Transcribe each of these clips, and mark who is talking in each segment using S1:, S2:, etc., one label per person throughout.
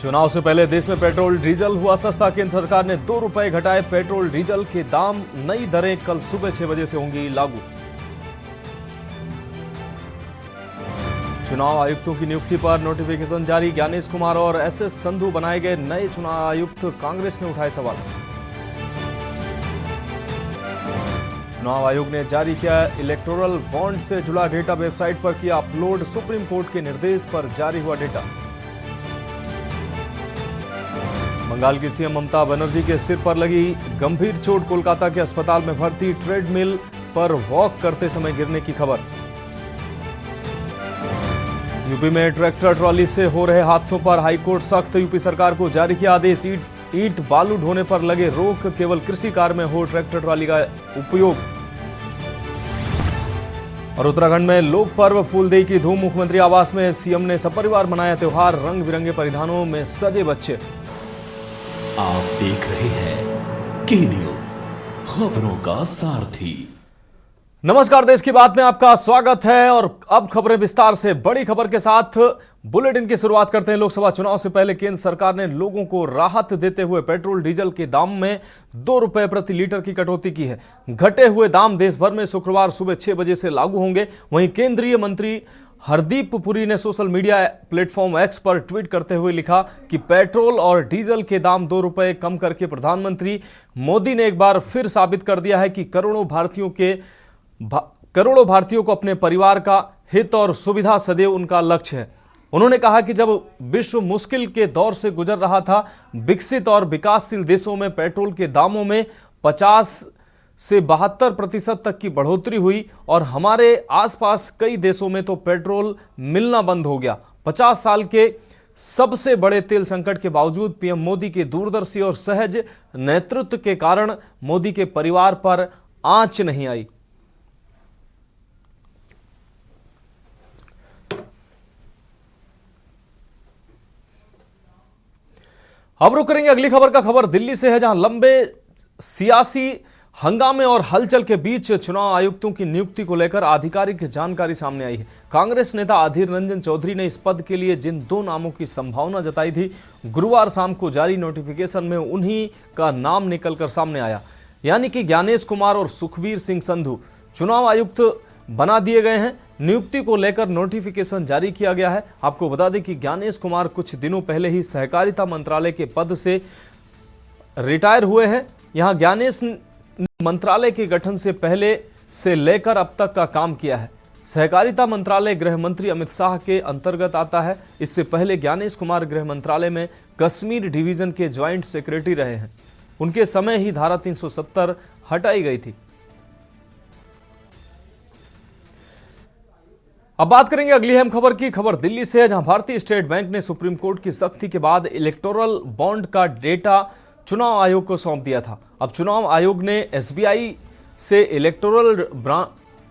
S1: चुनाव से पहले देश में पेट्रोल डीजल हुआ सस्ता। केंद्र सरकार ने 2 रुपए घटाए पेट्रोल डीजल के दाम। नई दरें कल सुबह 6 बजे से होंगी लागू। चुनाव आयुक्तों की नियुक्ति पर नोटिफिकेशन जारी। ज्ञानेश कुमार और एसएस संधू बनाए गए नए चुनाव आयुक्त। कांग्रेस ने उठाए सवाल। चुनाव आयोग ने जारी किया इलेक्टोरल बॉन्ड से जुड़ा डेटा। वेबसाइट पर किया अपलोड। सुप्रीम कोर्ट के निर्देश पर जारी हुआ डेटा। बंगाल की सीएम ममता बनर्जी के सिर पर लगी गंभीर चोट। कोलकाता के अस्पताल में भर्ती। ट्रेडमिल पर वॉक करते समय गिरने की खबर। यूपी में ट्रैक्टर ट्रॉली से हो रहे हादसों पर हाईकोर्ट सख्त। यूपी सरकार को जारी किया आदेश। ईंट बालू ढोने पर लगे रोक। केवल कृषि कार्य में हो ट्रैक्टर ट्रॉली का उपयोग। और उत्तराखंड में लोक पर्व फूलदेई की धूम। मुख्यमंत्री आवास में सीएम ने सपरिवार मनाया त्योहार। रंग बिरंगे परिधानों में सजे बच्चे।
S2: आप देख रहे हैं के न्यूज, खबरों का सारथी।
S1: नमस्कार, देश की बात में आपका स्वागत है। और अब खबरें विस्तार से। बड़ी खबर के साथ बुलेटिन की शुरुआत करते हैं। लोकसभा चुनाव से पहले केंद्र सरकार ने लोगों को राहत देते हुए पेट्रोल डीजल के दाम में 2 रुपए प्रति लीटर की कटौती की है। घटे हुए दाम देश भर में शुक्रवार सुबह 6 बजे से लागू होंगे। वहीं केंद्रीय मंत्री हरदीप पुरी ने सोशल मीडिया प्लेटफॉर्म एक्स पर ट्वीट करते हुए लिखा कि पेट्रोल और डीजल के दाम 2 रुपए कम करके प्रधानमंत्री मोदी ने एक बार फिर साबित कर दिया है कि करोड़ों भारतीयों को अपने परिवार का हित और सुविधा सदैव उनका लक्ष्य है। उन्होंने कहा कि जब विश्व मुश्किल के दौर से गुजर रहा था, विकसित और विकासशील देशों में पेट्रोल के दामों में 50 से 72% तक की बढ़ोतरी हुई और हमारे आसपास कई देशों में तो पेट्रोल मिलना बंद हो गया। 50 साल के सबसे बड़े तेल संकट के बावजूद पीएम मोदी के दूरदर्शी और सहज नेतृत्व के कारण मोदी के परिवार पर आंच नहीं आई। अब रुक करेंगे अगली खबर का। खबर दिल्ली से है, जहां लंबे सियासी हंगामे और हलचल के बीच चुनाव आयुक्तों की नियुक्ति को लेकर आधिकारिक जानकारी सामने आई है। कांग्रेस नेता अधीर रंजन चौधरी ने इस पद के लिए जिन 2 नामों की संभावना जताई थी, गुरुवार शाम को जारी नोटिफिकेशन में उन्हीं का नाम निकलकर सामने आया, यानी कि ज्ञानेश कुमार और सुखबीर सिंह संधू चुनाव आयुक्त बना दिए गए हैं। नियुक्ति को लेकर नोटिफिकेशन जारी किया गया है। आपको बता दें कि ज्ञानेश कुमार कुछ दिनों पहले ही सहकारिता मंत्रालय के पद से रिटायर हुए हैं। यहां ज्ञानेश मंत्रालय के गठन से पहले से लेकर अब तक का काम किया है। सहकारिता मंत्रालय गृह मंत्री अमित शाह के अंतर्गत आता है। इससे पहले ज्ञानेश कुमार गृह मंत्रालय में कश्मीर डिवीजन के ज्वाइंट सेक्रेटरी रहे हैं। उनके समय ही धारा 370 हटाई गई थी। अब बात करेंगे अगली अहम खबर की। खबर दिल्ली से है, जहां भारतीय स्टेट बैंक ने सुप्रीम कोर्ट की सख्ती के बाद इलेक्टोरल बॉन्ड का डेटा चुनाव आयोग को सौंप दिया था। अब चुनाव आयोग ने एसबीआई से इलेक्टोरल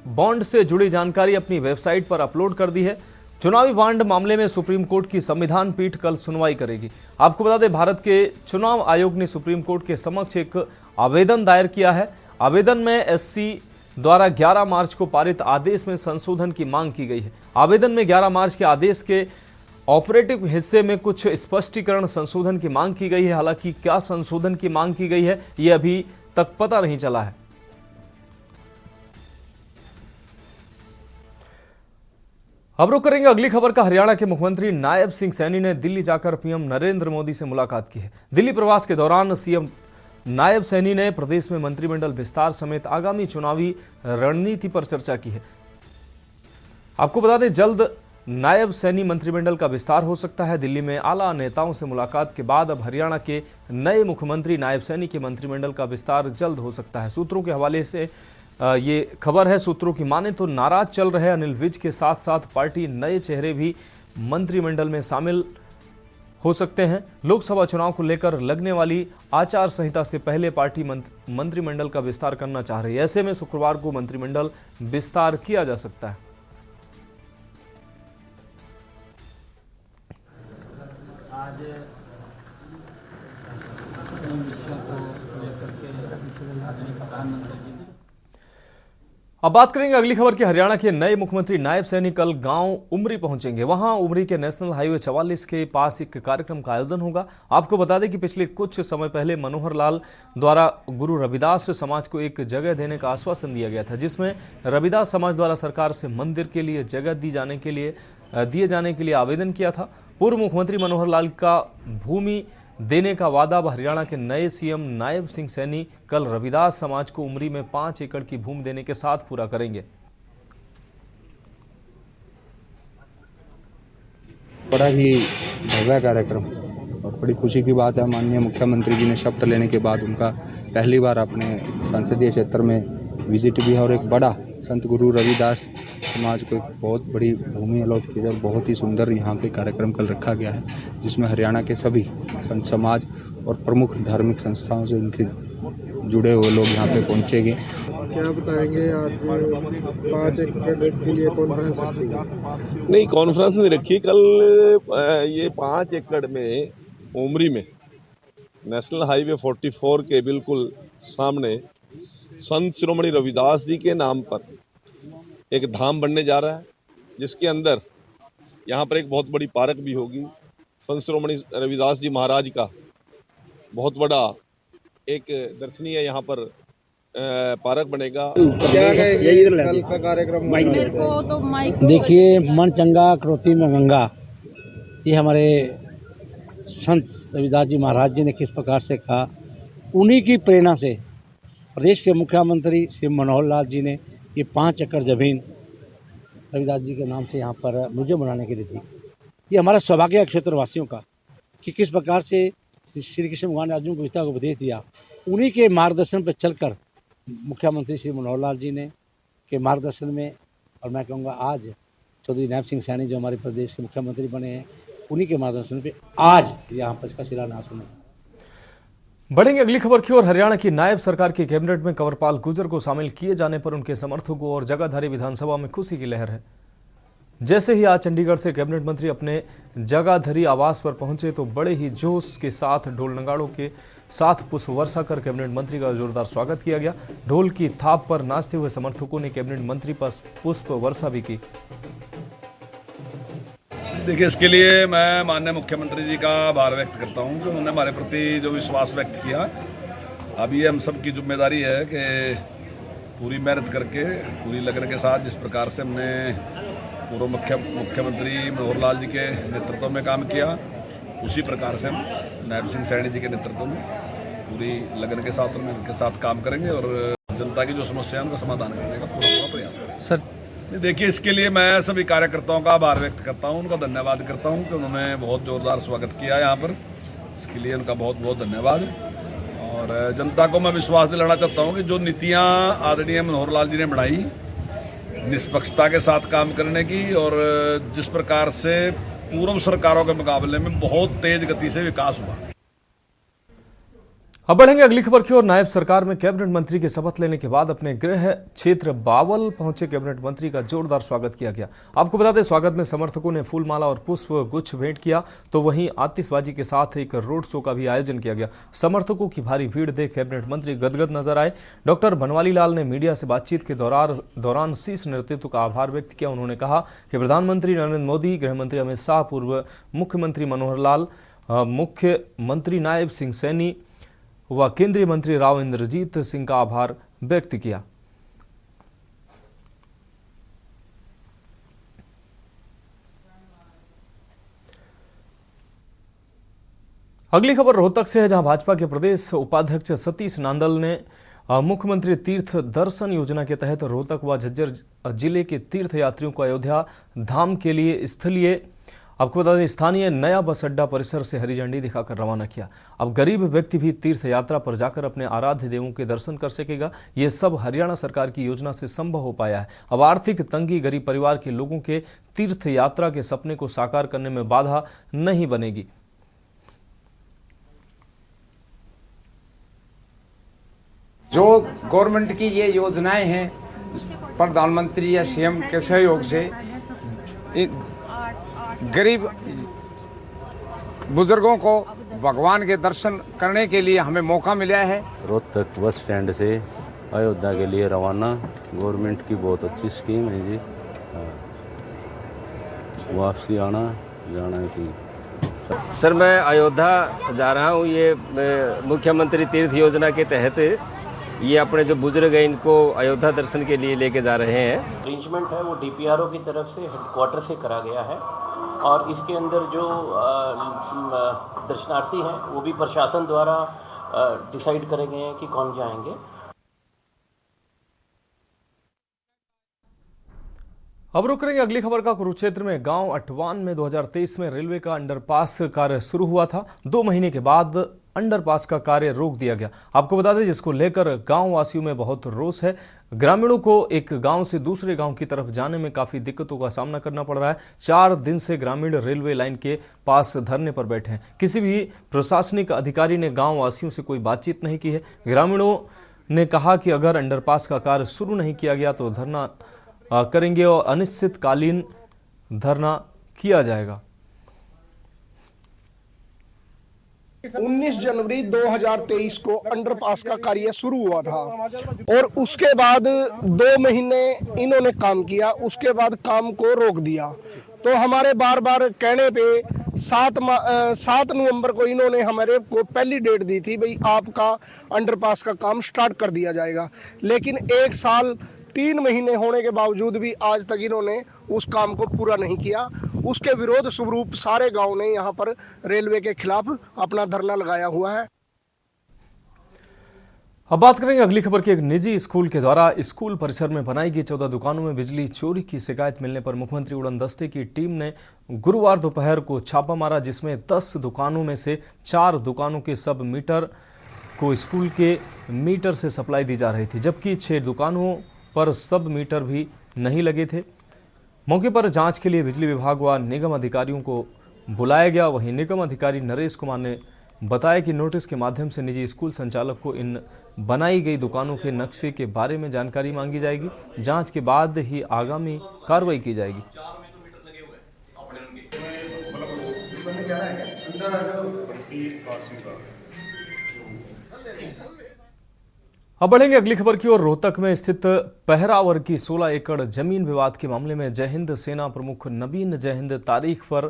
S1: बॉन्ड से जुड़ी जानकारी अपनी वेबसाइट पर अपलोड कर दी है। चुनावी बॉन्ड मामले में सुप्रीम कोर्ट की संविधान पीठ कल सुनवाई करेगी। आपको बता दें, भारत के चुनाव आयोग ने सुप्रीम कोर्ट के समक्ष एक आवेदन दायर किया है। आवेदन में एससी द्वारा 11 मार्च को पारित आदेश में संशोधन की मांग की गई है। आवेदन में 11 मार्च के आदेश के ऑपरेटिव हिस्से में कुछ स्पष्टीकरण संशोधन की मांग की गई है। हालांकि क्या संशोधन की मांग की गई है, यह अभी तक पता नहीं चला है। अब रुक करेंगे अगली खबर का। हरियाणा के मुख्यमंत्री नायब सिंह सैनी ने दिल्ली जाकर पीएम नरेंद्र मोदी से मुलाकात की है। दिल्ली प्रवास के दौरान सीएम नायब सैनी ने प्रदेश में मंत्रिमंडल विस्तार समेत आगामी चुनावी रणनीति पर चर्चा की है। आपको बता दें, जल्द नायब सैनी मंत्रिमंडल का विस्तार हो सकता है। दिल्ली में आला नेताओं से मुलाकात के बाद अब हरियाणा के नए मुख्यमंत्री नायब सैनी के मंत्रिमंडल का विस्तार जल्द हो सकता है। सूत्रों के हवाले से ये खबर है। सूत्रों की माने तो नाराज चल रहे अनिल विज के साथ साथ पार्टी नए चेहरे भी मंत्रिमंडल में शामिल हो सकते हैं। लोकसभा चुनाव को लेकर लगने वाली आचार संहिता से पहले पार्टी मंत्रिमंडल का विस्तार करना चाह रही है। ऐसे में शुक्रवार को मंत्रिमंडल विस्तार किया जा सकता है।
S3: आज विषयों को लेकर के प्रधानमंत्री जी
S1: अब बात करेंगे अगली खबर की। हरियाणा के नए मुख्यमंत्री नायब सैनी कल गांव उमरी पहुंचेंगे। वहां उमरी के नेशनल हाईवे 44 के पास एक कार्यक्रम का आयोजन होगा। आपको बता दें कि पिछले कुछ समय पहले मनोहर लाल द्वारा गुरु रविदास समाज को एक जगह देने का आश्वासन दिया गया था, जिसमें रविदास समाज द्वारा सरकार से मंदिर के लिए जगह दिए जाने के लिए आवेदन किया था। पूर्व मुख्यमंत्री मनोहर लाल का भूमि देने का वादा अब हरियाणा के नए सीएम नायब सिंह सैनी कल रविदास समाज को उमरी में 5 एकड़ की भूमि देने के साथ पूरा करेंगे।
S3: बड़ा ही भव्य कार्यक्रम और बड़ी खुशी की बात है। माननीय मुख्यमंत्री जी ने शपथ लेने के बाद उनका पहली बार अपने संसदीय क्षेत्र में विजिट भी है और एक बड़ा संत गुरु रविदास समाज को एक बहुत बड़ी भूमि अलॉट की है। बहुत ही सुंदर यहाँ पे कार्यक्रम कल रखा गया है, जिसमें हरियाणा के सभी संत समाज और प्रमुख धार्मिक संस्थाओं से उनके जुड़े हुए लोग यहाँ पे पहुँचेंगे।
S4: क्या बताएंगे आज 5 एकड़ के लिए कॉन्फ्रेंस रखी है?
S5: नहीं, कॉन्फ्रेंस नहीं रखी। कल ये 5 एकड़ में उमरी में नेशनल हाईवे 44 के बिल्कुल सामने संत शिरोमणि रविदास जी के नाम पर एक धाम बनने जा रहा है, जिसके अंदर यहाँ पर एक बहुत बड़ी पार्क भी होगी। संत शिरोमणि रविदास जी महाराज का बहुत बड़ा एक दर्शनीय यहाँ पर पार्क बनेगा।
S4: क्या कहेंगे कल का कार्यक्रम?
S6: देखिए, मन चंगा करोती में गंगा, ये हमारे संत रविदास जी महाराज जी ने किस प्रकार से कहा। उन्हीं की प्रेरणा से प्रदेश के मुख्यमंत्री श्री मनोहर लाल जी ने ये 5 एकड़ जमीन रविदास जी के नाम से यहाँ पर म्यूजियम बनाने के लिए दी। ये हमारा सौभाग्य है क्षेत्रवासियों का कि किस प्रकार से श्री कृष्ण भगवान ने अर्जुन को गीता को उपदेश दिया। उन्हीं के मार्गदर्शन पर चलकर मुख्यमंत्री श्री मनोहर लाल जी ने के मार्गदर्शन में, और मैं कहूँगा आज चौधरी नायब सिंह सैनी जो हमारे प्रदेश के मुख्यमंत्री बने हैं, उन्हीं के मार्गदर्शन पे आज यहाँ पर इसका शिलान्यास होना है।
S1: बढ़ेंगे अगली खबर की ओर। हरियाणा की नायब सरकार की कैबिनेट में कंवरपाल गुर्जर को शामिल किए जाने पर उनके समर्थकों और जगाधरी विधानसभा में खुशी की लहर है। जैसे ही आज चंडीगढ़ से कैबिनेट मंत्री अपने जगाधरी आवास पर पहुंचे तो बड़े ही जोश के साथ ढोल नगाड़ों के साथ पुष्प वर्षा कर कैबिनेट मंत्री का जोरदार स्वागत किया गया। ढोल की थाप पर नाचते हुए समर्थकों ने कैबिनेट मंत्री पर पुष्प वर्षा भी की।
S7: देखिए, इसके लिए मैं माननीय मुख्यमंत्री जी का आभार व्यक्त करता हूं कि उन्होंने हमारे प्रति जो विश्वास व्यक्त किया। अब ये हम सब की जिम्मेदारी है कि पूरी मेहनत करके, पूरी लगन के साथ, जिस प्रकार से हमने पूर्व मुख्यमंत्री मनोहर लाल जी के नेतृत्व में काम किया, उसी प्रकार से हम नायब सिंह सैनी जी के नेतृत्व में पूरी लगन के साथ और मेहनत के साथ काम करेंगे और जनता की जो समस्या है उनका समाधान करने का पूरा प्रयास करेंगे।
S6: सर
S7: देखिए, इसके लिए मैं सभी कार्यकर्ताओं का आभार व्यक्त करता हूं, उनका धन्यवाद करता हूं कि उन्होंने बहुत जोरदार स्वागत किया यहाँ पर। इसके लिए उनका बहुत बहुत धन्यवाद। और जनता को मैं विश्वास दिलाना चाहता हूं कि जो नीतियां आदरणीय मनोहर लाल जी ने बनाई, निष्पक्षता के साथ काम करने की, और जिस प्रकार से पूर्व सरकारों के मुकाबले में बहुत तेज गति से विकास हुआ।
S1: अब बढ़ेंगे अगली खबर की ओर। नायब सरकार में कैबिनेट मंत्री के शपथ लेने के बाद अपने गृह क्षेत्र बावल पहुंचे कैबिनेट मंत्री का जोरदार स्वागत किया गया। आपको बता दें, स्वागत में समर्थकों ने फूलमाला और पुष्प गुच्छ भेंट किया, तो वहीं आतिशबाजी के साथ एक रोड शो का भी आयोजन किया गया। समर्थकों की भारी भीड़ देख कैबिनेट मंत्री गदगद नजर आए। डॉक्टर बनवाली लाल ने मीडिया से बातचीत के दौरान शीर्ष नेतृत्व का आभार व्यक्त किया। उन्होंने कहा कि प्रधानमंत्री नरेंद्र मोदी, गृह मंत्री अमित शाह, पूर्व मुख्यमंत्री मनोहर लाल, मुख्यमंत्री नायब सिंह सैनी व केंद्रीय मंत्री राव इंद्रजीत सिंह का आभार व्यक्त किया। अगली खबर रोहतक से है, जहां भाजपा के प्रदेश उपाध्यक्ष सतीश नांदल ने मुख्यमंत्री तीर्थ दर्शन योजना के तहत रोहतक व झज्जर जिले के तीर्थ यात्रियों को अयोध्या धाम के लिए स्थलीय, आपको बता दें, स्थानीय नया बस अड्डा परिसर से हरी झंडी दिखाकर रवाना किया। अब गरीब व्यक्ति भी तीर्थ यात्रा पर जाकर अपने आराध्य देवों के दर्शन कर सकेगा। ये सब हरियाणा सरकार की योजना से संभव हो पाया है। अब आर्थिक तंगी गरीब परिवार के लोगों के तीर्थ यात्रा के सपने को साकार करने में बाधा नहीं बनेगी।
S8: जो गवर्नमेंट की ये योजनाएं हैं, प्रधानमंत्री या सीएम के सहयोग से गरीब बुजुर्गों को भगवान के दर्शन करने के लिए हमें मौका मिला है।
S9: रोहतक बस स्टैंड से अयोध्या के लिए रवाना। गवर्नमेंट की बहुत अच्छी स्कीम है जी। वापसी आना जाना की।
S10: सर मैं अयोध्या जा रहा हूँ। ये मुख्यमंत्री तीर्थ योजना के तहत ये अपने जो बुजुर्ग हैं इनको अयोध्या दर्शन के लिए लेके जा रहे हैं।
S11: अरेंजमेंट है वो डीपीआरओ की तरफ से हेडक्वार्टर से करा गया है और इसके अंदर जो दर्शनार्थी हैं वो भी प्रशासन द्वारा डिसाइड करे गए हैं कि कौन जाएंगे।
S1: अब रुक करेंगे अगली खबर का। कुरुक्षेत्र में गांव अटवान में 2023 में रेलवे का अंडरपास कार्य शुरू हुआ था। 2 महीने के बाद अंडरपास का कार्य रोक दिया गया। आपको बता दें जिसको लेकर गांव वासियों में बहुत रोष है। ग्रामीणों को एक गांव से दूसरे गांव की तरफ जाने में काफी दिक्कतों का सामना करना पड़ रहा है। 4 दिन से ग्रामीण रेलवे लाइन के पास धरने पर बैठे हैं। किसी भी प्रशासनिक अधिकारी ने गांव वासियों से कोई बातचीत नहीं की है। ग्रामीणों ने कहा कि अगर अंडरपास का कार्य शुरू नहीं किया गया तो धरना करेंगे और अनिश्चितकालीन धरना किया जाएगा।
S12: 19 जनवरी 2023 को अंडरपास का कार्य शुरू हुआ था और उसके बाद 2 महीने इन्होंने काम किया, उसके बाद काम को रोक दिया। तो हमारे बार बार कहने पे 7 नवंबर को इन्होंने हमारे को पहली डेट दी थी, भाई आपका अंडरपास का काम स्टार्ट कर दिया जाएगा। लेकिन 1 साल 3 महीने होने के बावजूद भी आज तक इन्होंने उस काम को पूरा नहीं किया। उसके विरोध स्वरूप सारे गांव ने यहां पर रेलवे के खिलाफ अपना धरना लगाया हुआ है।
S1: अब बात करेंगे अगली खबर की। एक निजी स्कूल के द्वारा स्कूल परिसर में बनाई गई 14 दुकानों में बिजली चोरी की शिकायत मिलने पर मुख्यमंत्री उड़न दस्ते की टीम ने गुरुवार दोपहर को छापा मारा, जिसमें 10 दुकानों में से 4 दुकानों के सब मीटर को स्कूल के मीटर से सप्लाई दी जा रही थी, जबकि 6 दुकानों पर सब मीटर भी नहीं लगे थे। मौके पर जांच के लिए बिजली विभाग व निगम अधिकारियों को बुलाया गया। वहीं निगम अधिकारी नरेश कुमार ने बताया कि नोटिस के माध्यम से निजी स्कूल संचालक को इन बनाई गई दुकानों के नक्शे के बारे में जानकारी मांगी जाएगी। जांच के बाद ही आगामी कार्रवाई की जाएगी। अब बढ़ेंगे अगली खबर की ओर। रोहतक में स्थित पहरावर की 16 एकड़ जमीन विवाद के मामले में जय हिंद सेना प्रमुख नवीन जय हिंद तारीख पर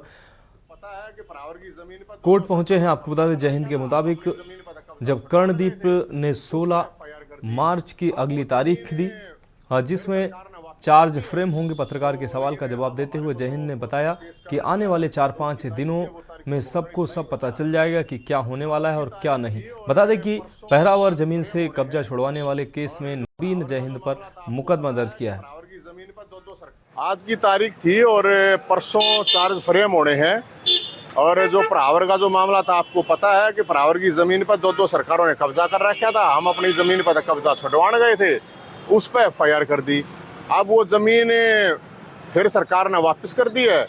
S1: कोर्ट पहुंचे हैं। आपको बता दें जय हिंद के मुताबिक जब कर्णदीप ने 16 मार्च की अगली तारीख दी जिसमें चार्ज फ्रेम होंगे, पत्रकार के सवाल का जवाब देते हुए जय हिंद ने बताया कि आने वाले 4-5 दिनों में सबको सब पता चल जाएगा कि क्या होने वाला है और क्या नहीं। बता दें कि पहरावर जमीन से कब्जा छुड़वाने वाले केस में नवीन जय हिंद पर मुकदमा दर्ज किया है।
S13: आज की तारीख थी और परसों चार्ज फ्रेम होने हैं। और जो परावर का जो मामला था, आपको पता है कि परावर की जमीन पर 2 सरकारों ने कब्जा कर रखा था। हम अपनी जमीन पर कब्जा छुड़वाने गए थे, उस पर FIR कर दी। अब वो जमीन फिर सरकार ने वापस कर दी है,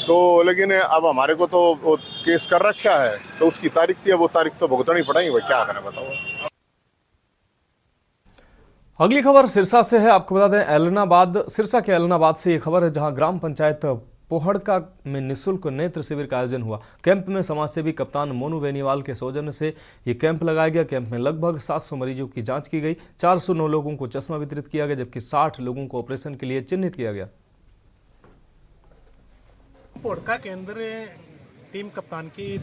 S13: तो लेकिन अब हमारे को तो वो केस कर रखा है, तो उसकी तारीख थी, अब वो तारीख तो भुगतनी पड़ेगी। वो क्या करें बताओ।
S1: अगली खबर सिरसा से है। आपको बता दें एलनाबाद, सिरसा के एलनाबाद से ये खबर है, जहां ग्राम पंचायत पोहड़का में निःशुल्क नेत्र शिविर का आयोजन हुआ। कैंप में समाजसेवी कप्तान मोनू बेनीवाल के सौजन्य से ये कैंप लगाया गया। कैंप में लगभग 700 मरीजों की जांच की गई। 409 लोगों को चश्मा वितरित किया गया, जबकि 60 लोगों को ऑपरेशन के लिए चिन्हित किया गया।
S14: पोहड़का के अंदर टीम कप्तान के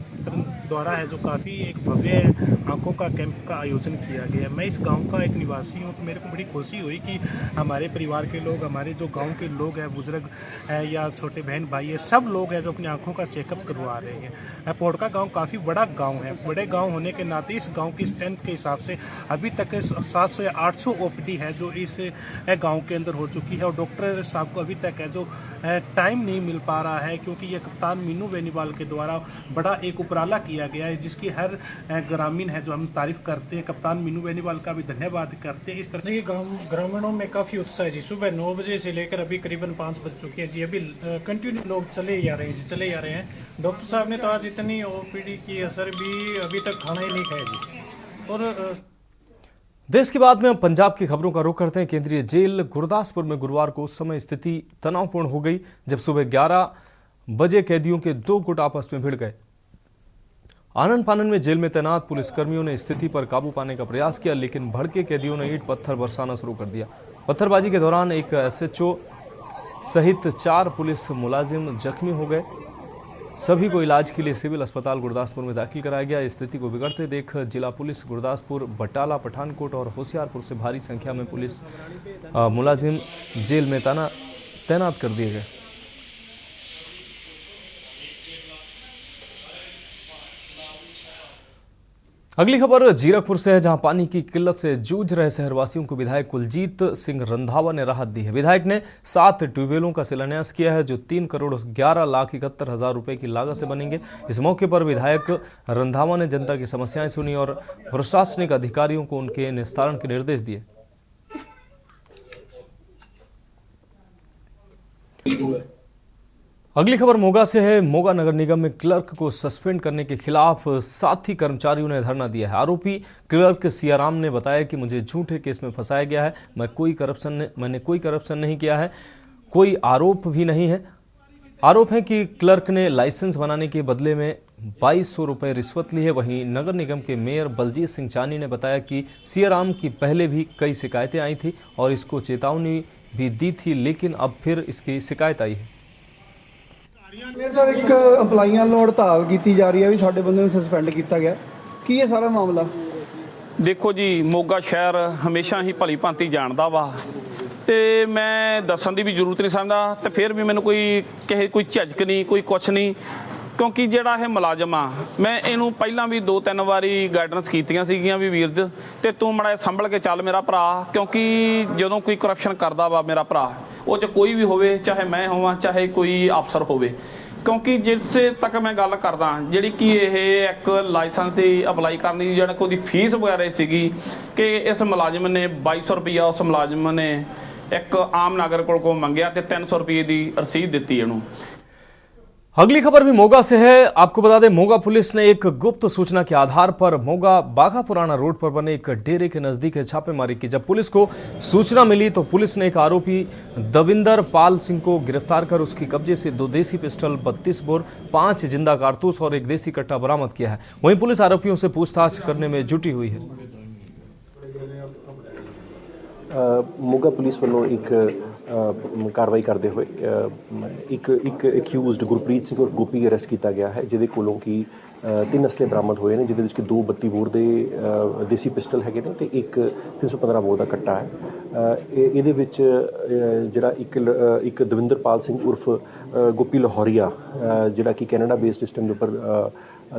S14: द्वारा है जो काफ़ी एक भव्य आंखों का कैंप का आयोजन किया गया। मैं इस गांव का एक निवासी हूं, तो मेरे को बड़ी खुशी हुई कि हमारे परिवार के लोग, हमारे जो गांव के लोग हैं, बुजुर्ग है या छोटे बहन भाई है, सब लोग हैं जो अपनी आंखों का चेकअप करवा रहे हैं। पोहड़का गांव काफ़ी बड़ा गांव है। बड़े गांव होने के नाते इस गांव की स्ट्रेंथ के हिसाब से अभी तक 700 या 800 OPD है जो इस गाँव के अंदर हो चुकी है। और डॉक्टर साहब को अभी तक है जो टाइम नहीं मिल पा रहा है, क्योंकि ये कप्तान मीनू बेनीवाल के द्वारा बड़ा एक उपराला किया गया है, जिसकी हर ग्रामीण है जो हम तारीफ करते हैं। कप्तान मीनू बेनीवाल का भी धन्यवाद करते हैं। इस तरह ये ग्रामीणों में काफ़ी उत्साह है जी। सुबह 9 बजे से लेकर अभी करीबन 5 बज चुकी है जी। अभी कंटिन्यू लोग चले ही आ रहे हैं जी, चले ही आ रहे हैं। डॉक्टर साहब ने तो आज इतनी OPD की असर भी अभी तक खाना ही नहीं खाया जी। और
S1: देश के बाद में अब पंजाब की खबरों का रुख करते हैं। केंद्रीय जेल गुरदासपुर में गुरुवार को उस समय स्थिति तनावपूर्ण हो गई जब सुबह 11 बजे कैदियों के 2 गुट आपस में भिड़ गए। आनन फानन में जेल में तैनात पुलिसकर्मियों ने स्थिति पर काबू पाने का प्रयास किया, लेकिन भड़के कैदियों ने ईंट पत्थर बरसाना शुरू कर दिया। पत्थरबाजी के दौरान एक SHO सहित 4 पुलिस मुलाजिम जख्मी हो गए। सभी को इलाज के लिए सिविल अस्पताल गुरदासपुर में दाखिल कराया गया। स्थिति को बिगड़ते देख जिला पुलिस गुरदासपुर, बटाला, पठानकोट और होशियारपुर से भारी संख्या में पुलिस मुलाजिम जेल में तैनात कर दिए गए। अगली खबर जीरकपुर से है, जहां पानी की किल्लत से जूझ रहे शहरवासियों को विधायक कुलजीत सिंह रंधावा ने राहत दी है। विधायक ने 7 ट्यूबवेलों का शिलान्यास किया है, जो 3,11,71,000 रुपए की लागत से बनेंगे। इस मौके पर विधायक रंधावा ने जनता की समस्याएं सुनी और प्रशासनिक अधिकारियों को उनके निस्तारण के निर्देश दिए। अगली खबर मोगा से है। मोगा नगर निगम में क्लर्क को सस्पेंड करने के खिलाफ साथी कर्मचारियों ने धरना दिया है। आरोपी क्लर्क सियाराम ने बताया कि मुझे झूठे केस में फंसाया गया है, मैंने कोई करप्शन नहीं किया है, कोई आरोप भी नहीं है। आरोप है कि क्लर्क ने लाइसेंस बनाने के बदले में 2200 रुपये रिश्वत ली है। वहीं नगर निगम के मेयर बलजीत सिंह चानी ने बताया कि सियाराम की पहले भी कई शिकायतें आई थी और इसको चेतावनी भी दी थी, लेकिन अब फिर इसकी शिकायत आई है।
S15: मेरे साथ एक एम्पलाइयां ਨੂੰ ਹੜਤਾਲ ਕੀਤੀ ਜਾ ਰਹੀ ਹੈ ਵੀ ਸਾਡੇ ਬੰਦੇ ਨੂੰ ਸਸਪੈਂਡ ਕੀਤਾ ਗਿਆ। ਕੀ ਇਹ ਸਾਰਾ ਮਾਮਲਾ?
S16: ਦੇਖੋ ਜੀ, ਮੋਗਾ ਸ਼ਹਿਰ ਹਮੇਸ਼ਾ ਹੀ ਭਲੀ ਭਾਂਤੀ ਜਾਣਦਾ ਵਾ ਤੇ ਮੈਂ ਦੱਸਣ ਦੀ ਵੀ ਜ਼ਰੂਰਤ ਨਹੀਂ ਸਮਝਦਾ, ਤੇ ਫਿਰ ਵੀ ਮੈਨੂੰ ਕੋਈ ਝਿਜਕ ਨਹੀਂ, ਕੋਈ ਕੁਛ ਨਹੀਂ, ਕਿਉਂਕਿ ਜਿਹੜਾ ਇਹ ਮੁਲਾਜ਼ਮ ਆ, ਮੈਂ ਇਹਨੂੰ ਪਹਿਲਾਂ ਵੀ 2-3 ਵਾਰੀ ਗਾਈਡੈਂਸ ਕੀਤੀਆਂ ਸੀਗੀਆਂ ਵੀ ਵੀਰ ਜੀ ਤੇ ਤੂੰ ਮਾੜਾ ਸੰਭਲ ਕੇ ਚੱਲ ਮੇਰਾ ਭਰਾ, ਕਿਉਂਕਿ ਜਦੋਂ ਕੋਈ ਕਰਪਸ਼ਨ ਕਰਦਾ ਵਾ ਮੇਰਾ ਭਰਾ, ਉਹ 'ਚ ਕੋਈ ਵੀ ਹੋਵੇ, ਚਾਹੇ ਮੈਂ ਹੋਵਾਂ ਚਾਹੇ ਕੋਈ ਅਫਸਰ ਹੋਵੇ, ਕਿਉਂਕਿ ਜਿੱਥੇ ਤੱਕ ਮੈਂ ਗੱਲ ਕਰਦਾ ਜਿਹੜੀ ਕਿ ਇਹ ਇੱਕ ਲਾਇਸੈਂਸ ਦੀ ਅਪਲਾਈ ਕਰਨ ਦੀ ਜਿਹੜਾ ਕੋਈ ਫੀਸ ਵਗੈਰਾ ਸੀਗੀ ਕਿ ਇਸ ਮੁਲਾਜ਼ਮ ਨੇ 2200 ਰੁਪਈਆ ਉਸ ਮੁਲਾਜ਼ਮ ਨੇ ਇੱਕ ਆਮ ਨਾਗਰਿਕ ਕੋਲ ਮੰਗਿਆ ਤੇ 300 ਰੁਪਏ ਦੀ ਰਸੀਦ ਦਿੱਤੀ ਇਹਨੂੰ।
S1: अगली खबर भी मोगा से है। आपको बता दें, मोगा पुलिस ने एक गुप्त सूचना के आधार पर मोगा बाघा पुराना रोड पर बने एक डेरे के नजदीक छापेमारी की। जब पुलिस को सूचना मिली तो पुलिस ने एक आरोपी दविंदर पाल सिंह को गिरफ्तार कर उसकी कब्जे से 2 देसी पिस्टल, 32 बोर, 5 जिंदा कारतूस और एक देसी कट्टा बरामद किया है। वहीं पुलिस आरोपियों से पूछताछ करने में जुटी हुई है।
S17: मोगा पुलिस वालों एक कार्रवाई करते हुए एक एक्यूज्ड गुरप्रीत सिंह और गोपी अरेस्ट किया गया है, जिहदे कोलों की 3 असले बरामद होए ने, जिहदे विच 2 32 बोर दे देसी पिस्टल हैगे ने ते एक 315 बोर का कट्टा है। इहदे विच जिहड़ा एक दविंदर पाल सिंह उर्फ गोपी लाहौरिया जिहड़ा कि कैनेडा बेस्ड सिस्टम के उपर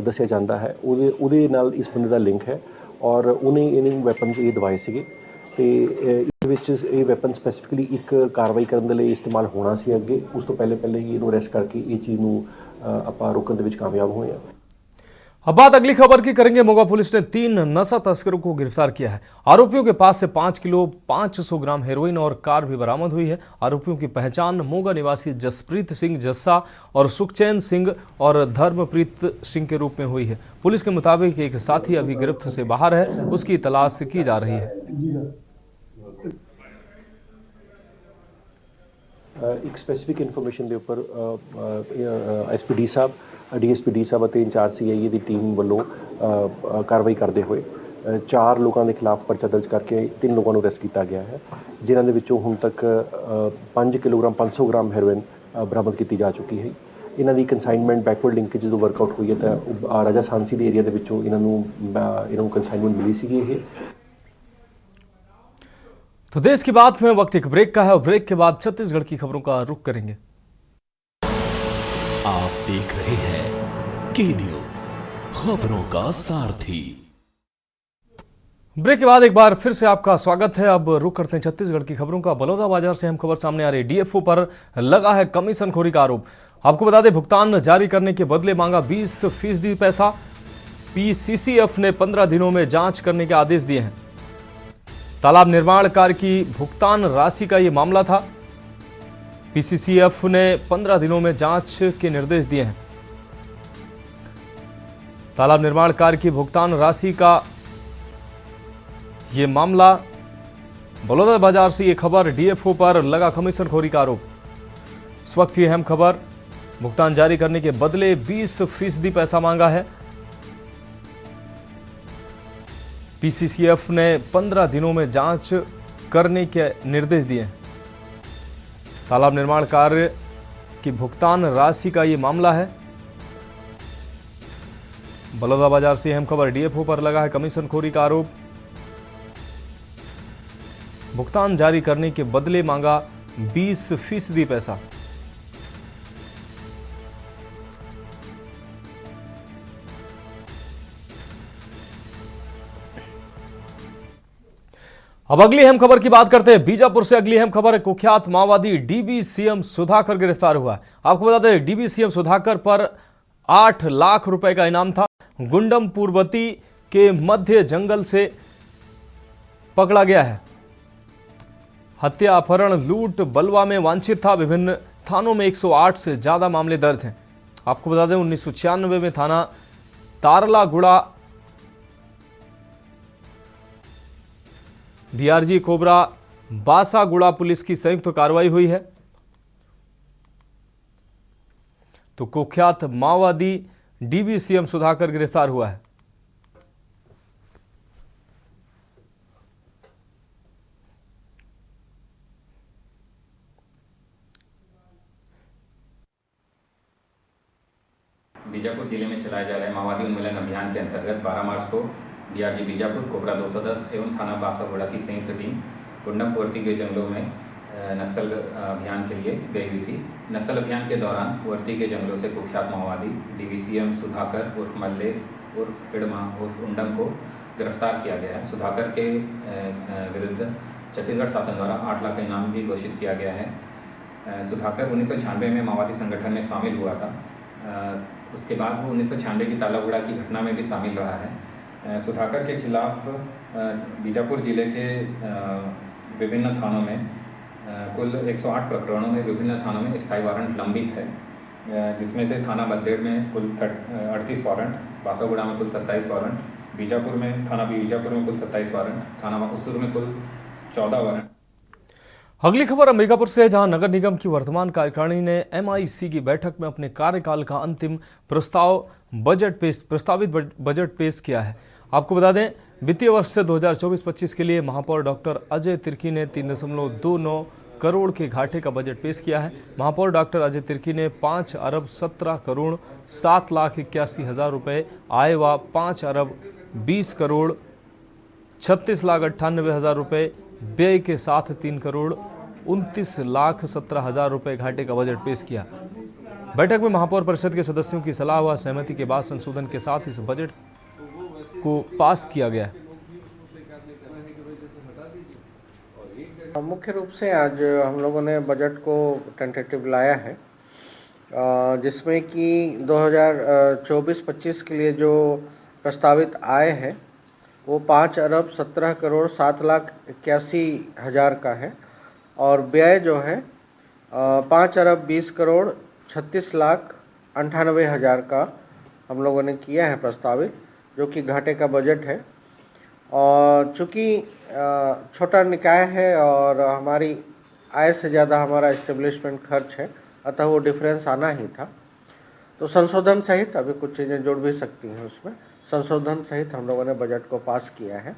S17: दस्सिया जाता है, उहदे नाल इस बंदे का लिंक है और उन्हें इन्हें वैपन्स ये दवाए सीगे ਤੇ ਇਹਦੇ ਵਿੱਚ ਇਹ ਵੈਪਨ ਸਪੈਸੀਫਿਕਲੀ ਇੱਕ ਕਾਰਵਾਈ ਕਰਨ ਦੇ ਲਈ ਇਸਤੇਮਾਲ ਹੋਣਾ ਸੀ ਅੱਗੇ, ਉਸ ਤੋਂ ਪਹਿਲੇ ਹੀ ਇਹਨੂੰ ਅਰੈਸਟ ਕਰਕੇ ਇਹ ਚੀਜ਼ ਨੂੰ ਆਪਾਂ रोकने ਵਿੱਚ कामयाब हुए हैं।
S1: अब बात अगली खबर की करेंगे। मोगा पुलिस ने 3 नशा तस्करों को गिरफ्तार किया है। आरोपियों के पास से 5 किलो 500 ग्राम हेरोइन और कार भी बरामद हुई है। आरोपियों की पहचान मोगा निवासी जसप्रीत सिंह जस्सा और सुखचैन सिंह और धर्मप्रीत सिंह के रूप में हुई है। पुलिस के मुताबिक एक साथी अभी गिरफ्त से बाहर है, उसकी तलाश की जा रही है।
S17: एक स्पैसीफिक इन्फॉर्मेशन के उपर SPD साहब, DSP साहब और इंचार्ज CIA की टीम वालों कार्रवाई करते हुए 4 लोगों के खिलाफ परचा दर्ज करके 3 लोगों को अरेस्ट किया गया है, जिन्होंने विचों हुण तक 5 किलोग्राम 500 ग्राम हेरोइन बरामद की जा चुकी है। इन्हों की कंसाइनमेंट बैकवर्ड लिंकेज जो वर्कआउट हुई है तो राजा सांसी के एरिया के विचों इन्होंने कंसाइनमेंट मिली सी।
S1: तो देश की बात में वक्त एक ब्रेक का है और ब्रेक के बाद छत्तीसगढ़ की खबरों का रुख करेंगे।
S2: आप देख रहे हैं के न्यूज, खबरों का सारथी।
S1: ब्रेक के बाद एक बार फिर से आपका स्वागत है। अब रुख करते हैं छत्तीसगढ़ की खबरों का। बलौदा बाजार से हम खबर सामने आ रही है। DFO पर लगा है कमीशनखोरी का आरोप। आपको बता दें, भुगतान जारी करने के बदले मांगा 20% पैसा। PCCF ने 15 दिनों में जांच करने के आदेश दिए हैं। तालाब निर्माण कार्य की भुगतान राशि का यह मामला था। PCCF ने 15 दिनों में जांच के निर्देश दिए हैं। तालाब निर्माण कार्य की भुगतान राशि का यह मामला। बलौदा बाजार से यह खबर। DFO पर लगा कमीशनखोरी का आरोप। इस वक्त ये अहम खबर। भुगतान जारी करने के बदले 20% पैसा मांगा है। पीसीसीएफ ने 15 दिनों में जांच करने के निर्देश दिए। तालाब निर्माण कार्य की भुगतान राशि का ये मामला है। बलौदाबाजार से अहम खबर, डीएफओ पर लगा है कमीशनखोरी का आरोप। भुगतान जारी करने के बदले मांगा 20% पैसा। अब अगली अहम खबर की बात करते हैं। बीजापुर से अगली अहम खबर है, कुख्यात माओवादी डीबी सीएम सुधाकर गिरफ्तार हुआ है। आपको बता दें, डीबी सीएम सुधाकर पर 8 लाख रुपए का इनाम था। गुंडम पूर्वती के मध्य जंगल से पकड़ा गया है। हत्या, अपहरण, लूट, बलवा में वांछित था। विभिन्न थानों में 108 से ज्यादा मामले दर्ज हैं। आपको बता दें, 1996 में थाना Tarlaguda DRG cobra Basaguda police की संयुक्त कार्रवाई हुई है। तो कुख्यात माओवादी डीबी सीएम सुधाकर गिरफ्तार हुआ है।
S18: बीजापुर जिले में चलाए जा रहे माओवादी उन्मूलन अभियान के अंतर्गत 12 मार्च को डीआरजी बीजापुर, कोबरा 210 एवं थाना बासागुड़ा की संयुक्त टीम गुंडम पूर्वती के जंगलों में नक्सल अभियान के लिए गई हुई थी। नक्सल अभियान के दौरान पूर्वती के जंगलों से कुख्यात माओवादी डीबीसीएम सुधाकर उर्फ मल्लेश उर्फ हिडमा उर्फ उंडम को गिरफ्तार किया गया है। सुधाकर के विरुद्ध छत्तीसगढ़ शासन द्वारा 8 लाख का इनाम भी घोषित किया गया है। सुधाकर 1996 में माओवादी संगठन में शामिल हुआ था। उसके बाद वो 1996 की तालागुड़ा की घटना में भी शामिल रहा है। सुधाकर के खिलाफ बीजापुर जिले के विभिन्न थानों में कुल 108 प्रकरणों में विभिन्न थानों में स्थायी वारंट लंबित है, जिसमें से थाना बद्देड़ में कुल 38 वारंट, बासागुड़ा में कुल 27 वारंट, बीजापुर में थाना बीजापुर में कुल 27 वारंट, थाना मकुसुर में कुल 14 वारंट।
S1: अगली खबर अंबिकापुर से है, जहां नगर निगम की वर्तमान कार्यकारिणी ने एमआईसी की बैठक में अपने कार्यकाल का अंतिम प्रस्तावित बजट पेश किया है। आपको बता दें, वित्तीय वर्ष से 2024-25 के लिए महापौर डॉक्टर अजय तिर्की ने 3.29 करोड़ के घाटे का बजट पेश किया है। महापौर डॉक्टर अजय तिर्की ने 5 अरब 17 करोड़ 7 लाख 81 हजार रुपए आय व 5 अरब 20 करोड़ 36 लाख 98 हजार रुपए व्यय के साथ 3 करोड़ 29 लाख 17 हजार रुपए घाटे का बजट पेश किया। बैठक में महापौर परिषद के सदस्यों की सलाह व सहमति के बाद संशोधन के साथ इस बजट को पास किया गया।
S19: मुख्य रूप से आज हम लोगों ने बजट को टेंटेटिव लाया है, जिसमें कि 2024-25 के लिए जो प्रस्तावित आय है वो 5 अरब 17 करोड़ 7 लाख 81 हजार का है, और व्यय जो है 5 अरब 20 करोड़ 36 लाख 98 हजार का हम लोगों ने किया है प्रस्तावित, जो कि घाटे का बजट है। और चूँकि छोटा निकाय है और हमारी आय से ज़्यादा हमारा इस्टेब्लिशमेंट खर्च है, अतः वो डिफरेंस आना ही था। तो संशोधन सहित अभी कुछ चीज़ें जुड़ भी सकती हैं, उसमें संशोधन सहित हम लोगों ने बजट को पास किया है।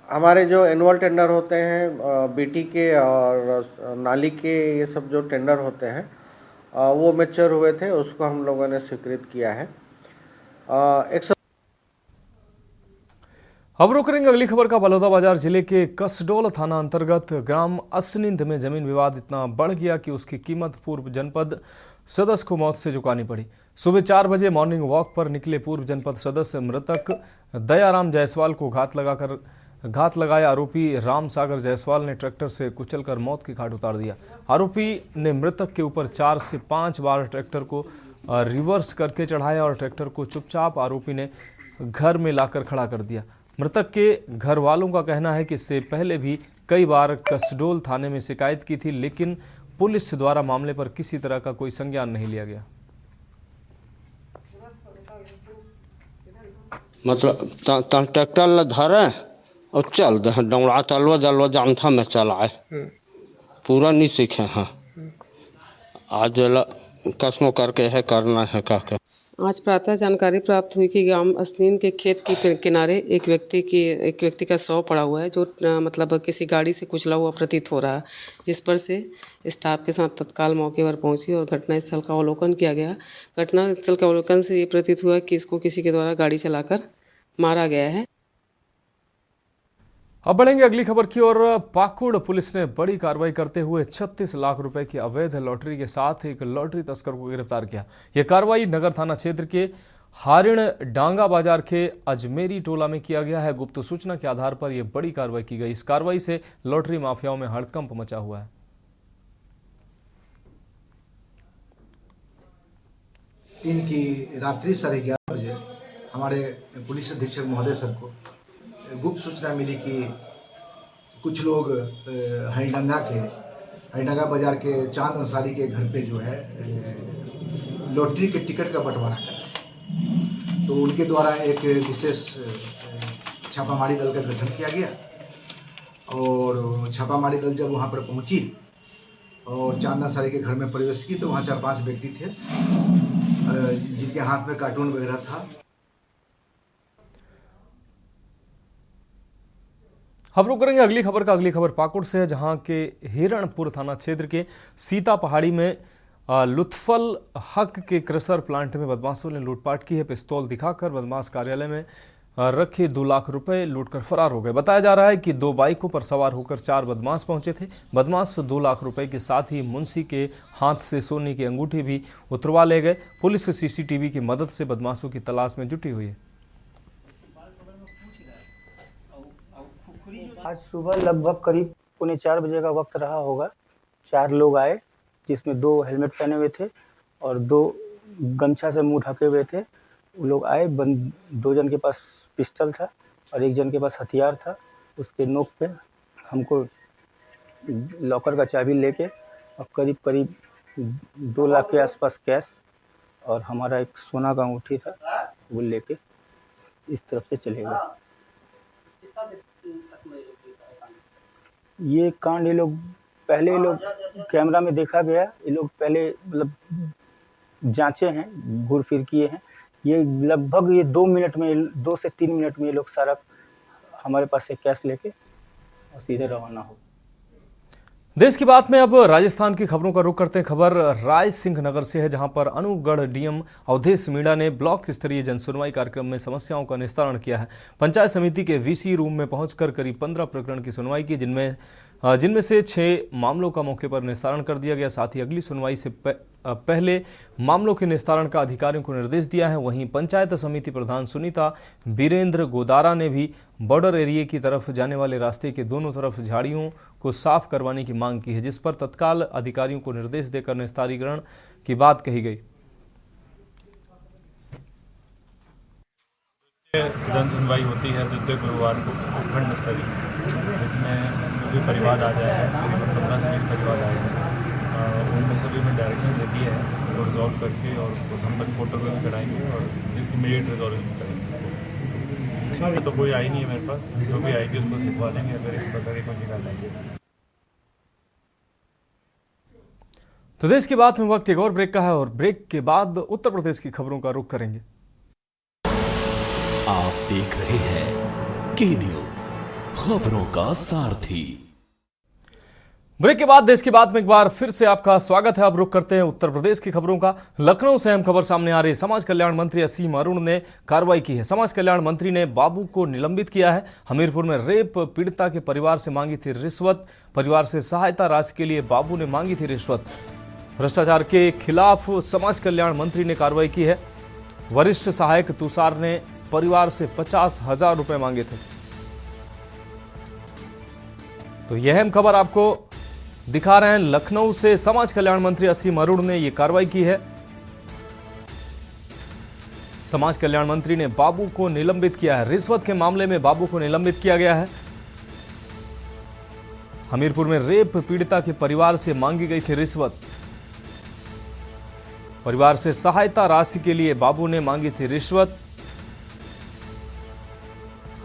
S19: हमारे जो एनुअल टेंडर होते हैं बीटी के और नाली के, ये सब जो टेंडर होते हैं वो मैच्योर हुए थे, उसको हम लोगों ने स्वीकृत किया है।
S1: अब रुक करेंगे अगली खबर का। बलौदाबाजार जिले के कसडोल थाना अंतर्गत ग्राम असनिंद में जमीन विवाद इतना बढ़ गया कि उसकी कीमत पूर्व जनपद सदस्य को मौत से चुकानी पड़ी। सुबह 4 बजे मॉर्निंग वॉक पर निकले पूर्व जनपद सदस्य मृतक दयाराम जायसवाल को घात लगाया आरोपी राम सागर जायसवाल ने ट्रैक्टर से कुचलकर मौत के घाट उतार दिया। आरोपी ने मृतक के ऊपर 4 से 5 बार ट्रैक्टर को रिवर्स करके चढ़ाया और ट्रैक्टर को चुपचाप आरोपी ने घर में लाकर खड़ा कर दिया। मृतक के घर वालों का कहना है कि इससे पहले भी कई बार कसडोल थाने में शिकायत की थी, लेकिन पुलिस द्वारा मामले पर किसी तरह का कोई संज्ञान नहीं लिया गया।
S20: मतलब ट्रैक्टर ल धरे और चल दे डोंगरा चलवा जानथा में चलाए, पूरा नहीं सीखे हैं। आज कसमों करके है करना है कह के
S21: आज प्रातः जानकारी प्राप्त हुई कि ग्राम असनीन के खेत के किनारे एक व्यक्ति का शव पड़ा हुआ है, जो मतलब किसी गाड़ी से कुचला हुआ प्रतीत हो रहा है, जिस पर से स्टाफ के साथ तत्काल मौके पर पहुंची और घटनास्थल का अवलोकन किया गया। घटनास्थल के अवलोकन से ये प्रतीत हुआ कि इसको किसी के द्वारा गाड़ी चलाकर मारा गया है।
S1: अब बढ़ेंगे अगली खबर की ओर। पाकुड़ पुलिस ने बड़ी कार्रवाई करते हुए 36 लाख रुपए की अवैध लॉटरी के साथ एक लॉटरी तस्कर को गिरफ्तार किया। यह कार्रवाई नगर थाना क्षेत्र के हारिण डांगा बाजार के अजमेरी टोला में किया गया है। गुप्त सूचना के आधार पर यह बड़ी कार्रवाई की गई। इस कार्रवाई से लॉटरी माफियाओं में हड़कंप मचा हुआ है।
S22: इनकी रात्रि 11:30 बजे हमारे पुलिस अधीक्षक महोदय सर को गुप्त सूचना मिली कि कुछ लोग हरिडंगा बाजार के चांद अंसारी के घर पे जो है लॉटरी के टिकट का बंटवारा कर रहे हैं। तो उनके द्वारा एक विशेष छापामारी दल का गठन किया गया और छापामारी दल जब वहाँ पर पहुँची और चांद अंसारी के घर में प्रवेश की तो वहाँ 4-5 व्यक्ति थे जिनके हाथ में कार्टून वगैरह था।
S1: हम रुक करेंगे अगली खबर पाकुड़ से है, जहां के हिरणपुर थाना क्षेत्र के सीता पहाड़ी में लुत्फल हक के क्रशर प्लांट में बदमाशों ने लूटपाट की है। पिस्तौल दिखाकर बदमाश कार्यालय में रखे 2 लाख रुपए लूटकर फरार हो गए। बताया जा रहा है कि 2 बाइकों पर सवार होकर 4 बदमाश पहुंचे थे। बदमाश 2 लाख रुपए के साथ ही मुंशी के हाथ से सोने की अंगूठी भी उतरवा ले गए। पुलिस सीसीटीवी की मदद से बदमाशों की तलाश में जुटी हुई है।
S23: आज सुबह लगभग करीब 3:45 बजे का वक्त रहा होगा। 4 लोग आए, जिसमें 2 हेलमेट पहने हुए थे और 2 गमछा से मुंह ढके हुए थे। वो लोग आए, 2 जन के पास पिस्टल था और 1 जन के पास हथियार था। उसके नोक पे हमको लॉकर का चाबी लेके और करीब 2 लाख के आसपास कैश और हमारा एक सोना का अंगूठी था, वो लेके इस तरफ से चले गए। ये कांड ये लोग कैमरा में देखा गया, ये लोग पहले मतलब जांचे हैं, घूर फिर किए हैं। ये लगभग 2 से 3 मिनट में ये लोग सारा हमारे पास से कैश लेके और सीधे रवाना हो।
S1: देश की बात में अब राजस्थान की खबरों का रुख करते हैं। खबर राय सिंह नगर से है, जहां पर अनुगढ़ डीएम अवधेश मीणा ने ब्लॉक स्तरीय जनसुनवाई कार्यक्रम में समस्याओं का निस्तारण किया है। पंचायत समिति के वीसी रूम में पहुंचकर करीब 15 प्रकरण की सुनवाई की, जिनमें से 6 मामलों का मौके पर निस्तारण कर दिया गया। साथ ही अगली सुनवाई से पहले मामलों के निस्तारण का अधिकारियों को निर्देश दिया है। वहीं पंचायत समिति प्रधान सुनीता बीरेंद्र गोदारा ने भी बॉर्डर एरिया की तरफ जाने वाले रास्ते के दोनों तरफ झाड़ियों को साफ करवाने की मांग की है, जिस पर तत्काल अधिकारियों को निर्देश देकर निस्तारीकरण की बात कही गई।
S24: जन सुनवाई होती है प्रत्येक गुरुवार को खंड स्तरीय, जिसमें जो भी परिवार आ जाए, करीबन 15 से 20 परिवार आए हैं, उनमें सभी में डायरेक्शन दे दिए है और रिजॉल्व करके और उसको संबंध पोर्टल में चढ़ाएंगे और इमीडिएट रिजॉल्व करेंगे। अभी तो कोई आई नहीं है मेरे पास, जो भी आएगी उसको दिखवा देंगे, अगर इस प्रकार की कोई निकाल लेंगे।
S1: तो देश की बात में वक्त एक और ब्रेक का है और ब्रेक के बाद उत्तर प्रदेश की खबरों का रुख करेंगे।
S2: आप देख रहे हैं के न्यूज, खबरों का सारथी।
S1: ब्रेक के बाद देश की बात में एक बार फिर से आपका स्वागत है। अब रुख करते हैं उत्तर प्रदेश की खबरों का। लखनऊ से अहम खबर सामने आ रही है। समाज कल्याण मंत्री असीम अरुण ने कार्रवाई की है। समाज कल्याण मंत्री ने बाबू को निलंबित किया है। हमीरपुर में रेप पीड़िता के परिवार से मांगी थी रिश्वत। परिवार से सहायता राशि के लिए बाबू ने मांगी थी रिश्वत। भ्रष्टाचार के खिलाफ समाज कल्याण मंत्री ने कार्रवाई की है। वरिष्ठ सहायक तुषार ने परिवार से 50,000 रुपए मांगे थे। तो यह अहम खबर आपको दिखा रहे हैं। लखनऊ से समाज कल्याण मंत्री असीम अरुण ने यह कार्रवाई की है। समाज कल्याण मंत्री ने बाबू को निलंबित किया है। रिश्वत के मामले में बाबू को निलंबित किया गया है। हमीरपुर में रेप पीड़िता के परिवार से मांगी गई थी रिश्वत। परिवार से सहायता राशि के लिए बाबू ने मांगी थी रिश्वत।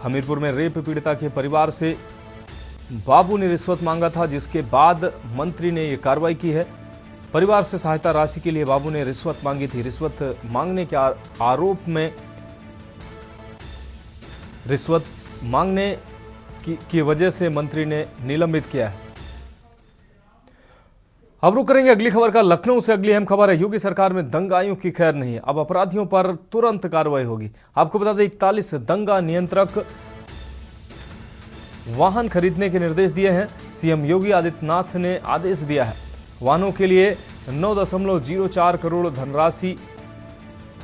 S1: हमीरपुर में रेप पीड़िता के परिवार से बाबू ने रिश्वत मांगा था, जिसके बाद मंत्री ने यह कार्रवाई की है। परिवार से सहायता राशि के लिए बाबू ने रिश्वत मांगी थी। रिश्वत मांगने के आरोप में रिश्वत मांगने की वजह से मंत्री ने निलंबित किया है। अब रुक करेंगे अगली खबर का। लखनऊ से अगली अहम खबर है, योगी सरकार में दंगाइयों की खैर नहीं है, अब अपराधियों पर तुरंत कार्रवाई होगी। आपको बता दें 41 दंगा नियंत्रक वाहन खरीदने के निर्देश दिए हैं। सीएम योगी आदित्यनाथ ने आदेश दिया है। वाहनों के लिए 9.04 करोड़ धनराशि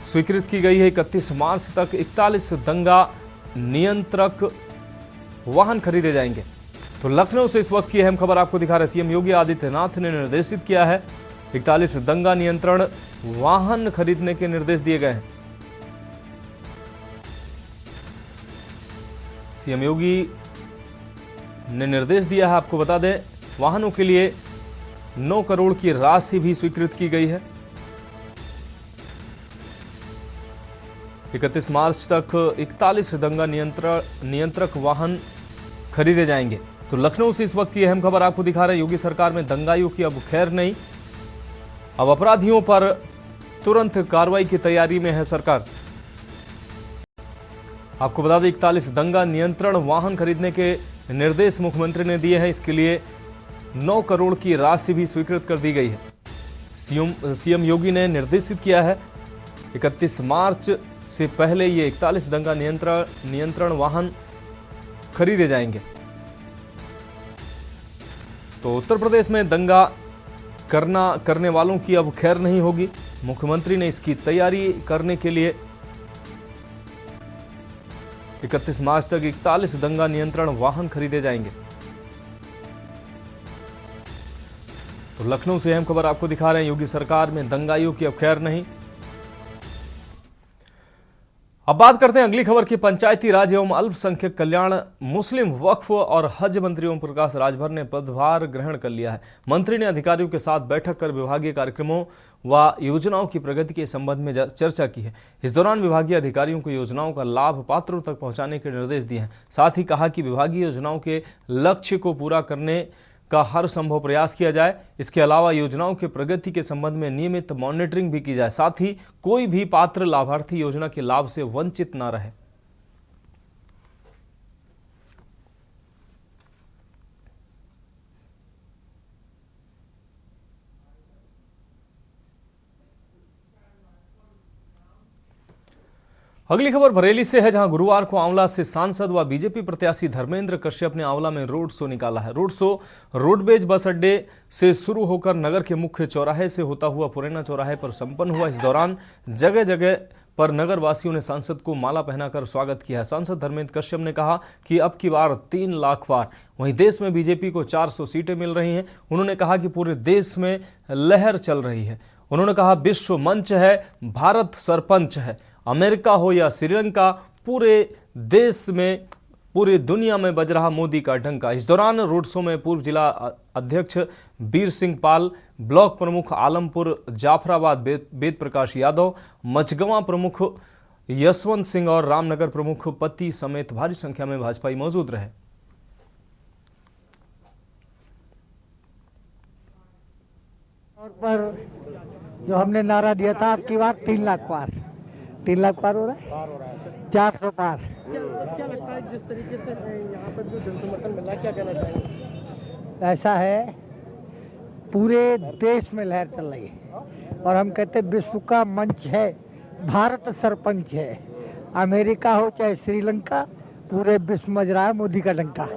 S1: स्वीकृत की गई है। 31 मार्च तक 41 दंगा नियंत्रक वाहन खरीदे जाएंगे। तो लखनऊ से इस वक्त की अहम खबर आपको दिखा रहे सीएम योगी आदित्यनाथ ने निर्देशित किया है 41 दंगा नियंत्रण वाहन खरीदने के निर्देश दिए गए हैं। सीएम योगी ने निर्देश दिया है, आपको बता दें वाहनों के लिए 9 करोड़ की राशि भी स्वीकृत की गई है। 31 मार्च तक 41 दंगा नियंत्रक वाहन खरीदे जाएंगे। तो लखनऊ से इस वक्त की अहम खबर आपको दिखा रहे हैं, योगी सरकार में दंगाइयों की अब खैर नहीं, अब अपराधियों पर तुरंत कार्रवाई की तैयारी में है सरकार। आपको बता दें 41 दंगा नियंत्रण वाहन खरीदने के निर्देश मुख्यमंत्री ने दिए हैं। इसके लिए 9 करोड़ की राशि भी स्वीकृत कर दी गई है। सीएम योगी ने निर्देशित किया है 31 मार्च से पहले ये 41 दंगा नियंत्रण वाहन खरीदे जाएंगे। तो उत्तर प्रदेश में दंगा करने वालों की अब खैर नहीं होगी। मुख्यमंत्री ने इसकी तैयारी करने के लिए 31 मार्च तक 41 दंगा नियंत्रण वाहन खरीदे जाएंगे। तो लखनऊ से अहम खबर आपको दिखा रहे हैं, योगी सरकार में दंगाइयों की अब खैर नहीं। अब बात करते हैं अगली खबर की। पंचायती राज एवं अल्पसंख्यक कल्याण, मुस्लिम वक्फ और हज मंत्री ओम प्रकाश राजभर ने पदभार ग्रहण कर लिया है। मंत्री ने अधिकारियों के साथ बैठक कर विभागीय कार्यक्रमों व योजनाओं की प्रगति के संबंध में चर्चा की है। इस दौरान विभागीय अधिकारियों को योजनाओं का लाभ पात्रों तक पहुंचाने के निर्देश दिए हैं। साथ ही कहा कि विभागीय योजनाओं के लक्ष्य को पूरा करने का हर संभव प्रयास किया जाए। इसके अलावा योजनाओं के प्रगति के संबंध में नियमित मॉनिटरिंग भी की जाए। साथ ही कोई भी पात्र लाभार्थी योजना के लाभ से वंचित न रहे। अगली खबर बरेली से है, जहां गुरुवार को आंवला से सांसद व बीजेपी प्रत्याशी धर्मेंद्र कश्यप ने आंवला में रोड शो निकाला है। रोड शो रोडवेज बस अड्डे से शुरू होकर नगर के मुख्य चौराहे से होता हुआ पुरैना चौराहे पर संपन्न हुआ। इस दौरान जगह जगह पर नगर वासियों ने सांसद को माला पहनाकर स्वागत किया। सांसद धर्मेंद्र कश्यप ने कहा कि अब की बार 3 लाख पार। वहीं देश में बीजेपी को 400 सीटें मिल रही हैं। उन्होंने कहा कि पूरे देश में लहर चल रही है। उन्होंने कहा विश्व मंच है, भारत सरपंच है। अमेरिका हो या श्रीलंका, पूरे देश में पूरी दुनिया में बज रहा मोदी का डंका। इस दौरान रोड शो में पूर्व जिला अध्यक्ष वीर सिंह पाल, ब्लॉक प्रमुख आलमपुर जाफराबाद वेद प्रकाश यादव, मझगवां प्रमुख यशवंत सिंह और रामनगर प्रमुख पति समेत भारी संख्या में भाजपाई मौजूद रहे।
S3: और पर जो हमने नारा दिया था अब की बार 3 लाख पार, 3 लाख पार हो रहा है, 400 पार। क्या लगता है जिस तरीके से यहाँ पर जो जनसमर्थन मिला, क्या कहना चाहेंगे? ऐसा है, पूरे देश में लहर चल रही है और हम कहते हैं विश्व का मंच है, भारत सरपंच है। अमेरिका हो चाहे श्रीलंका, पूरे विश्व में बज रहा है मोदी का डंका।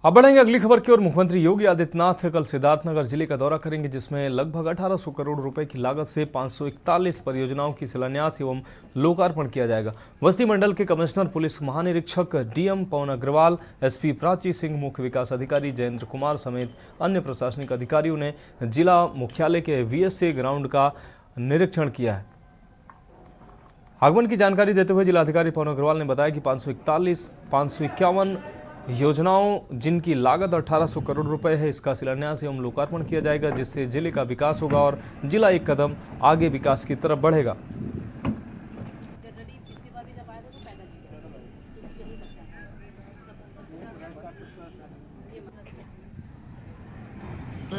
S1: अब बढ़ेंगे अगली खबर की ओर। मुख्यमंत्री योगी आदित्यनाथ कल सिद्धार्थनगर जिले का दौरा करेंगे, जिसमें लगभग 1800 करोड़ रुपए की लागत से 541 परियोजनाओं की शिलान्यास एवं लोकार्पण किया जाएगा। बस्ती मंडल के कमिश्नर पुलिस महानिरीक्षक डीएम पवन अग्रवाल, एसपी प्राची सिंह, मुख्य विकास अधिकारी जयेंद्र कुमार समेत अन्य प्रशासनिक अधिकारियों ने जिला मुख्यालय के वीएसए ग्राउंड का निरीक्षण किया है। आगमन की जानकारी देते हुए जिलाधिकारी पवन अग्रवाल ने बताया कि 551 योजनाओं जिनकी लागत 1800 करोड़ रुपए है, इसका शिलान्यास एवं लोकार्पण किया जाएगा, जिससे जिले का विकास होगा और जिला एक कदम आगे विकास की तरफ बढ़ेगा।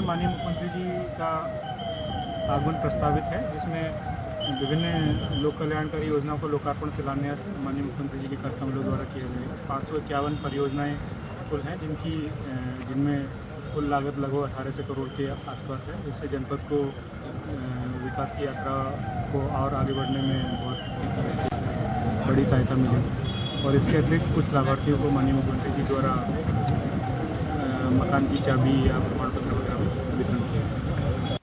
S14: माननीय मुख्यमंत्री जी का आगमन प्रस्तावित है, जिसमें विभिन्न लोक कल्याणकारी योजनाओं को लोकार्पण शिलान्यास माननीय मुख्यमंत्री जी के कार्यक्रमों द्वारा किए गए हैं। 551 परियोजनाएँ कुल हैं, जिनमें कुल लागत लगभग 1800 करोड़ के आसपास है। इससे जनपद को विकास की यात्रा को और आगे बढ़ने में बहुत बड़ी सहायता मिलेगी। और इसके अतिरिक्त कुछ लाभार्थियों को माननीय मुख्यमंत्री जी द्वारा मकान की चाबी या प्रमाण पत्र वगैरह वितरण किया।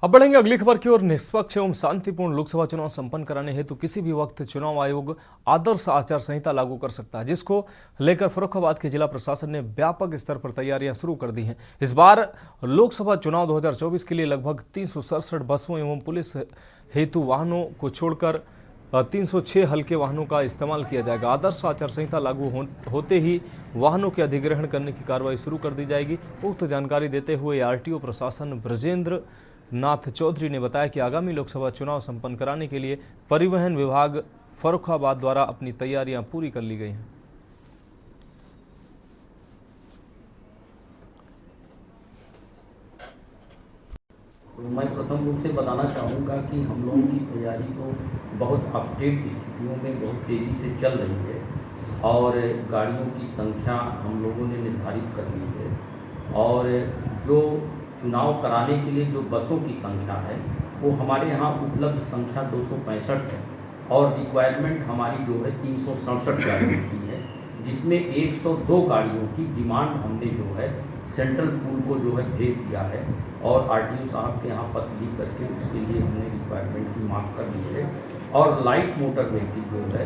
S1: अब बढ़ेंगे अगली खबर की ओर। निष्पक्ष एवं शांतिपूर्ण लोकसभा चुनाव संपन्न कराने हेतु किसी भी वक्त चुनाव आयोग आदर्श आचार संहिता लागू कर सकता है, जिसको लेकर फर्रुखाबाद के जिला प्रशासन ने व्यापक स्तर पर तैयारियां शुरू कर दी हैं। इस बार लोकसभा चुनाव 2024 के लिए लगभग 367 बसों एवं पुलिस हेतु वाहनों को छोड़कर 306 हल्के वाहनों का इस्तेमाल किया जाएगा। आदर्श आचार संहिता लागू होते ही वाहनों के अधिग्रहण करने की कार्रवाई शुरू कर दी जाएगी। उक्त जानकारी देते हुए आरटीओ प्रशासन ब्रजेंद्र नाथ चौधरी ने बताया कि आगामी लोकसभा चुनाव संपन्न कराने के लिए परिवहन विभाग फर्रुखाबाद द्वारा अपनी तैयारियां पूरी कर ली गई हैं।
S4: मैं प्रथम रूप से बताना चाहूँगा कि हम लोगों की तैयारी तो बहुत अपडेट स्थितियों में बहुत तेज़ी से चल रही है और गाड़ियों की संख्या हम लोगों ने निर्धारित कर ली है और जो चुनाव कराने के लिए जो बसों की संख्या है वो हमारे यहाँ उपलब्ध संख्या 265 है और रिक्वायरमेंट हमारी जो है 367 गाड़ियों की है, जिसमें 102 गाड़ियों की डिमांड हमने जो है सेंट्रल पूल को जो है भेज दिया है और आरटीओ साहब के यहाँ पत्र लिख करके उसके लिए हमने रिक्वायरमेंट की मांग कर दी है। और लाइट मोटर व्हीकल जो है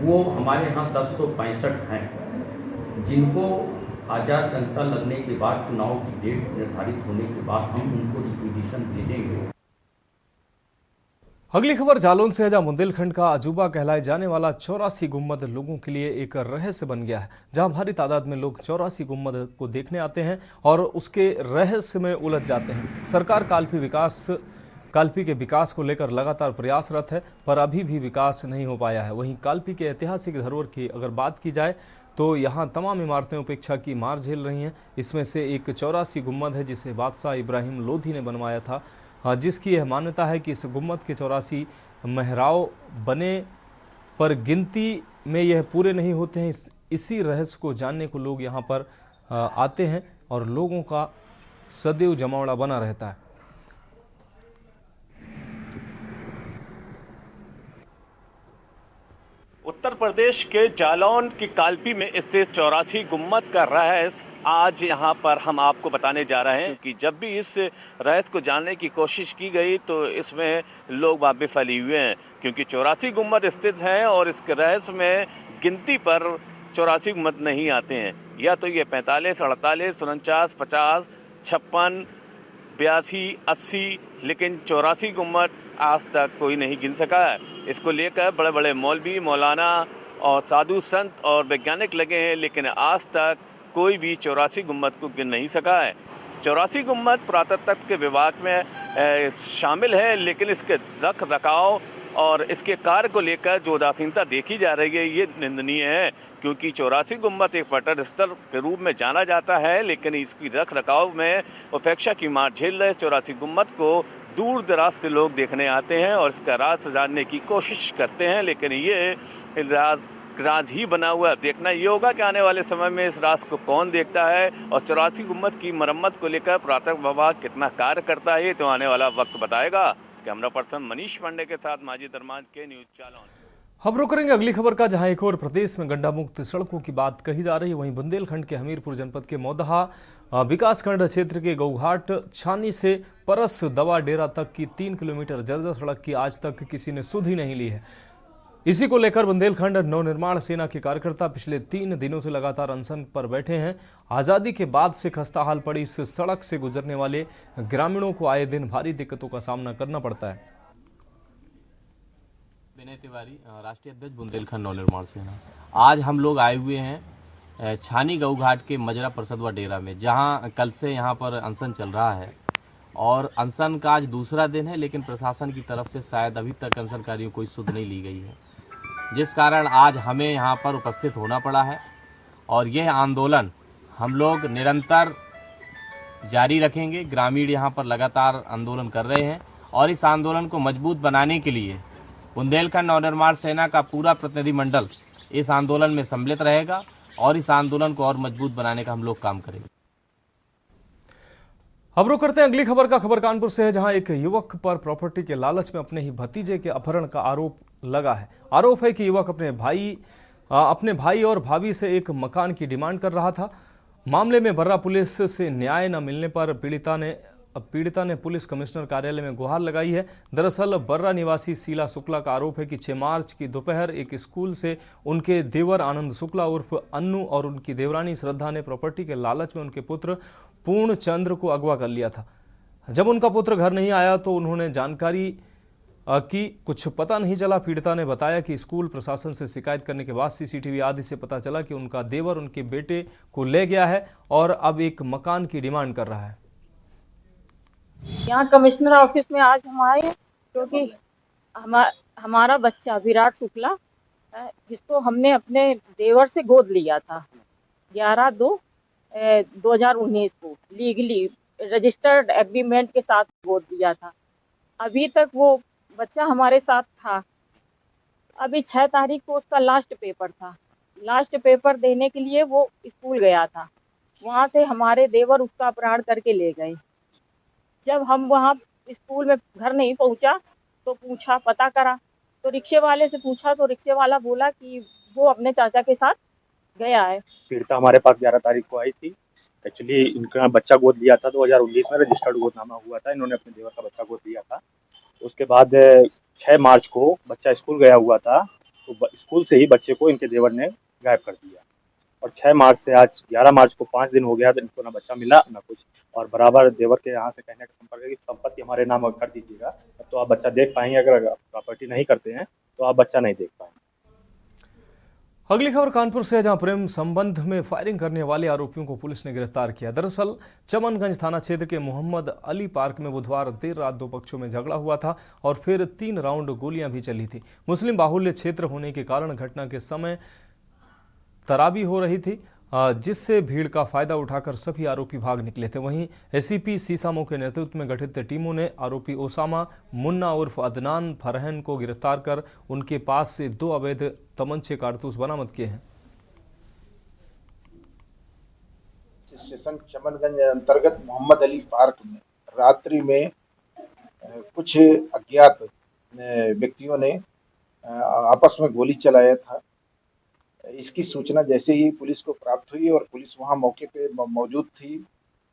S4: वो हमारे यहाँ 1065 हैं, जिनको आचार संहिता लगने के बाद चुनाव की डेट निर्धारित होने के बाद हम उनको रिक्विजिशन भेजेंगे।
S1: अगली खबर जालौन से है, जहां बुंदेलखंड का अजूबा कहलाए जाने वाला 84 गुम्बद लोगों के लिए एक रहस्य बन गया है। जहां भारी तादाद में लोग 84 गुम्बद को देखने आते हैं और उसके रहस्य में उलझ जाते हैं। सरकार काल्पी के विकास को लेकर लगातार प्रयासरत है, पर अभी भी विकास नहीं हो पाया है। वहीं काल्पी के ऐतिहासिक धरोहर की अगर बात की जाए तो यहाँ तमाम इमारतें उपेक्षा की मार झेल रही हैं। इसमें से एक 84 गुम्बद है जिसे बादशाह इब्राहिम लोधी ने बनवाया था, जिसकी यह मान्यता है कि इस गुम्बद के 84 मेहराब बने पर गिनती में यह पूरे नहीं होते हैं। इसी रहस्य को जानने को लोग यहाँ पर आते हैं और लोगों का सदैव जमावड़ा बना रहता है।
S5: उत्तर प्रदेश के जालौन की काल्पी में स्थित 84 गुम्बद का रहस्य आज यहाँ पर हम आपको बताने जा रहे हैं, क्योंकि जब भी इस रहस्य को जानने की कोशिश की गई तो इसमें लोग बाबे फैली हुए हैं, क्योंकि 84 गुम्बद स्थित हैं और इस रहस्य में गिनती पर 84 गुम्बद नहीं आते हैं। या तो ये 45, 48, 49, 50, 56, 82, 80, लेकिन 84 गुम्बद आज तक कोई नहीं गिन सका है। इसको लेकर बड़े बड़े मौलवी, मौलाना और साधु संत और वैज्ञानिक लगे हैं, लेकिन आज तक कोई भी 84 गुम्बद को गिन नहीं सका है। 84 गुम्बद पुरातत्व के विभाग में शामिल है, लेकिन इसके रख रखाव और इसके कार्य को लेकर जो उदासीनता देखी जा रही है ये निंदनीय है, क्योंकि 84 गुम्बद एक पर्यटन स्थल के रूप में जाना जाता है, लेकिन इसकी रख रखाव में उपेक्षा की मार झेल रहे 84 गुम्बद को दूर दराज से लोग देखने आते हैं और इसका राज जानने की कोशिश करते हैं, लेकिन ये राज ही बना हुआ। देखना ये होगा कि आने वाले समय में इस राज को कौन देखता है और 84 गुम्बद की मरम्मत को लेकर पुरातत्व विभाग कितना कार्य करता है, तो आने वाला वक्त बताएगा। कैमरा पर्सन मनीष पांडे के साथ माजिद अरमान के न्यूज जालौन।
S1: हम रुक करेंगे अगली खबर का, जहां एक और प्रदेश में गड्ढा मुक्त सड़कों की बात कही जा रही है, वहीं बुंदेलखंड के हमीरपुर जनपद के मौदहा विकासखंड क्षेत्र के गौघाट छानी से परस दवा डेरा तक की 3 किलोमीटर जर्जर सड़क की आज तक किसी ने सुध ही नहीं ली है। इसी को लेकर बुंदेलखंड नवनिर्माण सेना के कार्यकर्ता पिछले 3 दिनों से लगातार अनशन पर बैठे हैं। आजादी के बाद से खस्ताहाल पड़ी इस सड़क से गुजरने वाले ग्रामीणों को आए दिन भारी दिक्कतों का सामना करना पड़ता है।
S6: विनय तिवारी, राष्ट्रीय अध्यक्ष बुंदेलखंड नवनिर्माण सेना। आज हम लोग आए हुए हैं छानी गौघाट के मजरा परसदवा डेरा में, जहां कल से यहां पर अनशन चल रहा है और अनशन का आज दूसरा दिन है, लेकिन प्रशासन की तरफ से शायद अभी तक अनशनकारियों को कोई सुध नहीं ली गई है, जिस कारण आज हमें यहां पर उपस्थित होना पड़ा है। और यह आंदोलन हम लोग निरंतर जारी रखेंगे। ग्रामीण यहाँ पर लगातार आंदोलन कर रहे हैं और इस आंदोलन को मजबूत बनाने के लिए बुंदेलखंड नवनिर्माण सेना का पूरा प्रतिनिधिमंडल इस आंदोलन में सम्मिलित रहेगा और इस आंदोलन को और मजबूत बनाने का हम लोग काम करेंगे।
S1: अब रुक करते हैं अगली खबर का। खबर कानपुर से है, जहां एक युवक पर प्रॉपर्टी के लालच में अपने ही भतीजे के अपहरण का आरोप लगा है। आरोप है कि युवक अपने भाई और भाभी से एक मकान की डिमांड कर रहा था। मामले में बर्रा पुलिस से न्याय न मिलने पर पीड़िता ने पुलिस कमिश्नर कार्यालय में गुहार लगाई है। दरअसल बर्रा निवासी शीला शुक्ला का आरोप है कि 6 मार्च की दोपहर एक स्कूल से उनके देवर आनंद शुक्ला उर्फ अन्नू और उनकी देवरानी श्रद्धा ने प्रॉपर्टी के लालच में उनके पुत्र पूर्ण चंद्र को अगवा कर लिया था। जब उनका पुत्र घर नहीं आया तो उन्होंने जानकारी की कुछ पता नहीं चला। पीड़िता ने बताया कि स्कूल प्रशासन से शिकायत करने के बाद सीसीटीवी आदि से पता चला कि उनका देवर उनके बेटे को ले गया है और अब एक मकान की डिमांड कर रहा है।
S7: यहाँ कमिश्नर ऑफिस में आज हम आए क्योंकि हमारा बच्चा विराट शुक्ला जिसको हमने अपने देवर से गोद लिया था 11/2/2019 को लीगली रजिस्टर्ड एग्रीमेंट के साथ गोद लिया था। अभी तक वो बच्चा हमारे साथ था। अभी 6 तारीख को उसका लास्ट पेपर था। लास्ट पेपर देने के लिए वो स्कूल गया था। वहाँ से हमारे देवर उसका अपहरण करके ले गए। जब हम वहाँ स्कूल में घर नहीं पहुँचा तो पूछा, पता करा तो रिक्शे वाले से पूछा तो रिक्शे वाला बोला कि वो अपने चाचा के साथ गया है।
S8: पीड़िता हमारे पास 11 तारीख को आई थी। एक्चुअली इनका बच्चा गोद लिया था 2019 में रजिस्टर्ड गोदनामा हुआ था। इन्होंने अपने देवर का बच्चा गोद लिया था। उसके बाद 6 मार्च को बच्चा स्कूल गया हुआ था तो स्कूल से ही बच्चे को इनके देवर ने गायब कर दिया और 6 मार्च से आज 11 मार्च को 5 दिन हो गया तो इनको ना बच्चा मिला ना कुछ। और बराबर देवर के यहाँ से कहने का संपर्क है कि संपत्ति हमारे नाम कर दीजिएगा तो आप बच्चा देख पाएंगे। अगर प्रॉपर्टी नहीं करते हैं तो आप बच्चा नहीं देख पाएंगे।
S1: अगली खबर कानपुर से है, जहां प्रेम संबंध में फायरिंग करने वाले आरोपियों को पुलिस ने गिरफ्तार किया। दरअसल चमनगंज थाना क्षेत्र के मोहम्मद अली पार्क में बुधवार देर रात 2 पक्षों में झगड़ा हुआ था और फिर 3 राउंड गोलियां भी चली थी। मुस्लिम बाहुल्य क्षेत्र होने के कारण घटना के समय तराबी हो रही थी, जिससे भीड़ का फायदा उठाकर सभी आरोपी भाग निकले थे। वहीं एसीपी सीसामो के नेतृत्व में गठित टीमों ने आरोपी ओसामा मुन्ना उर्फ अदनान फरहन को गिरफ्तार कर उनके पास से 2 अवैध तमंचे कारतूस बरामद किए हैं।
S22: स्टेशन चमनगंज अंतर्गत मोहम्मद अली पार्क में रात्रि में कुछ अज्ञात व्यक्तियों ने आपस में गोली चलाया था। इसकी सूचना जैसे ही पुलिस को प्राप्त हुई और पुलिस वहां मौके पे मौजूद थी,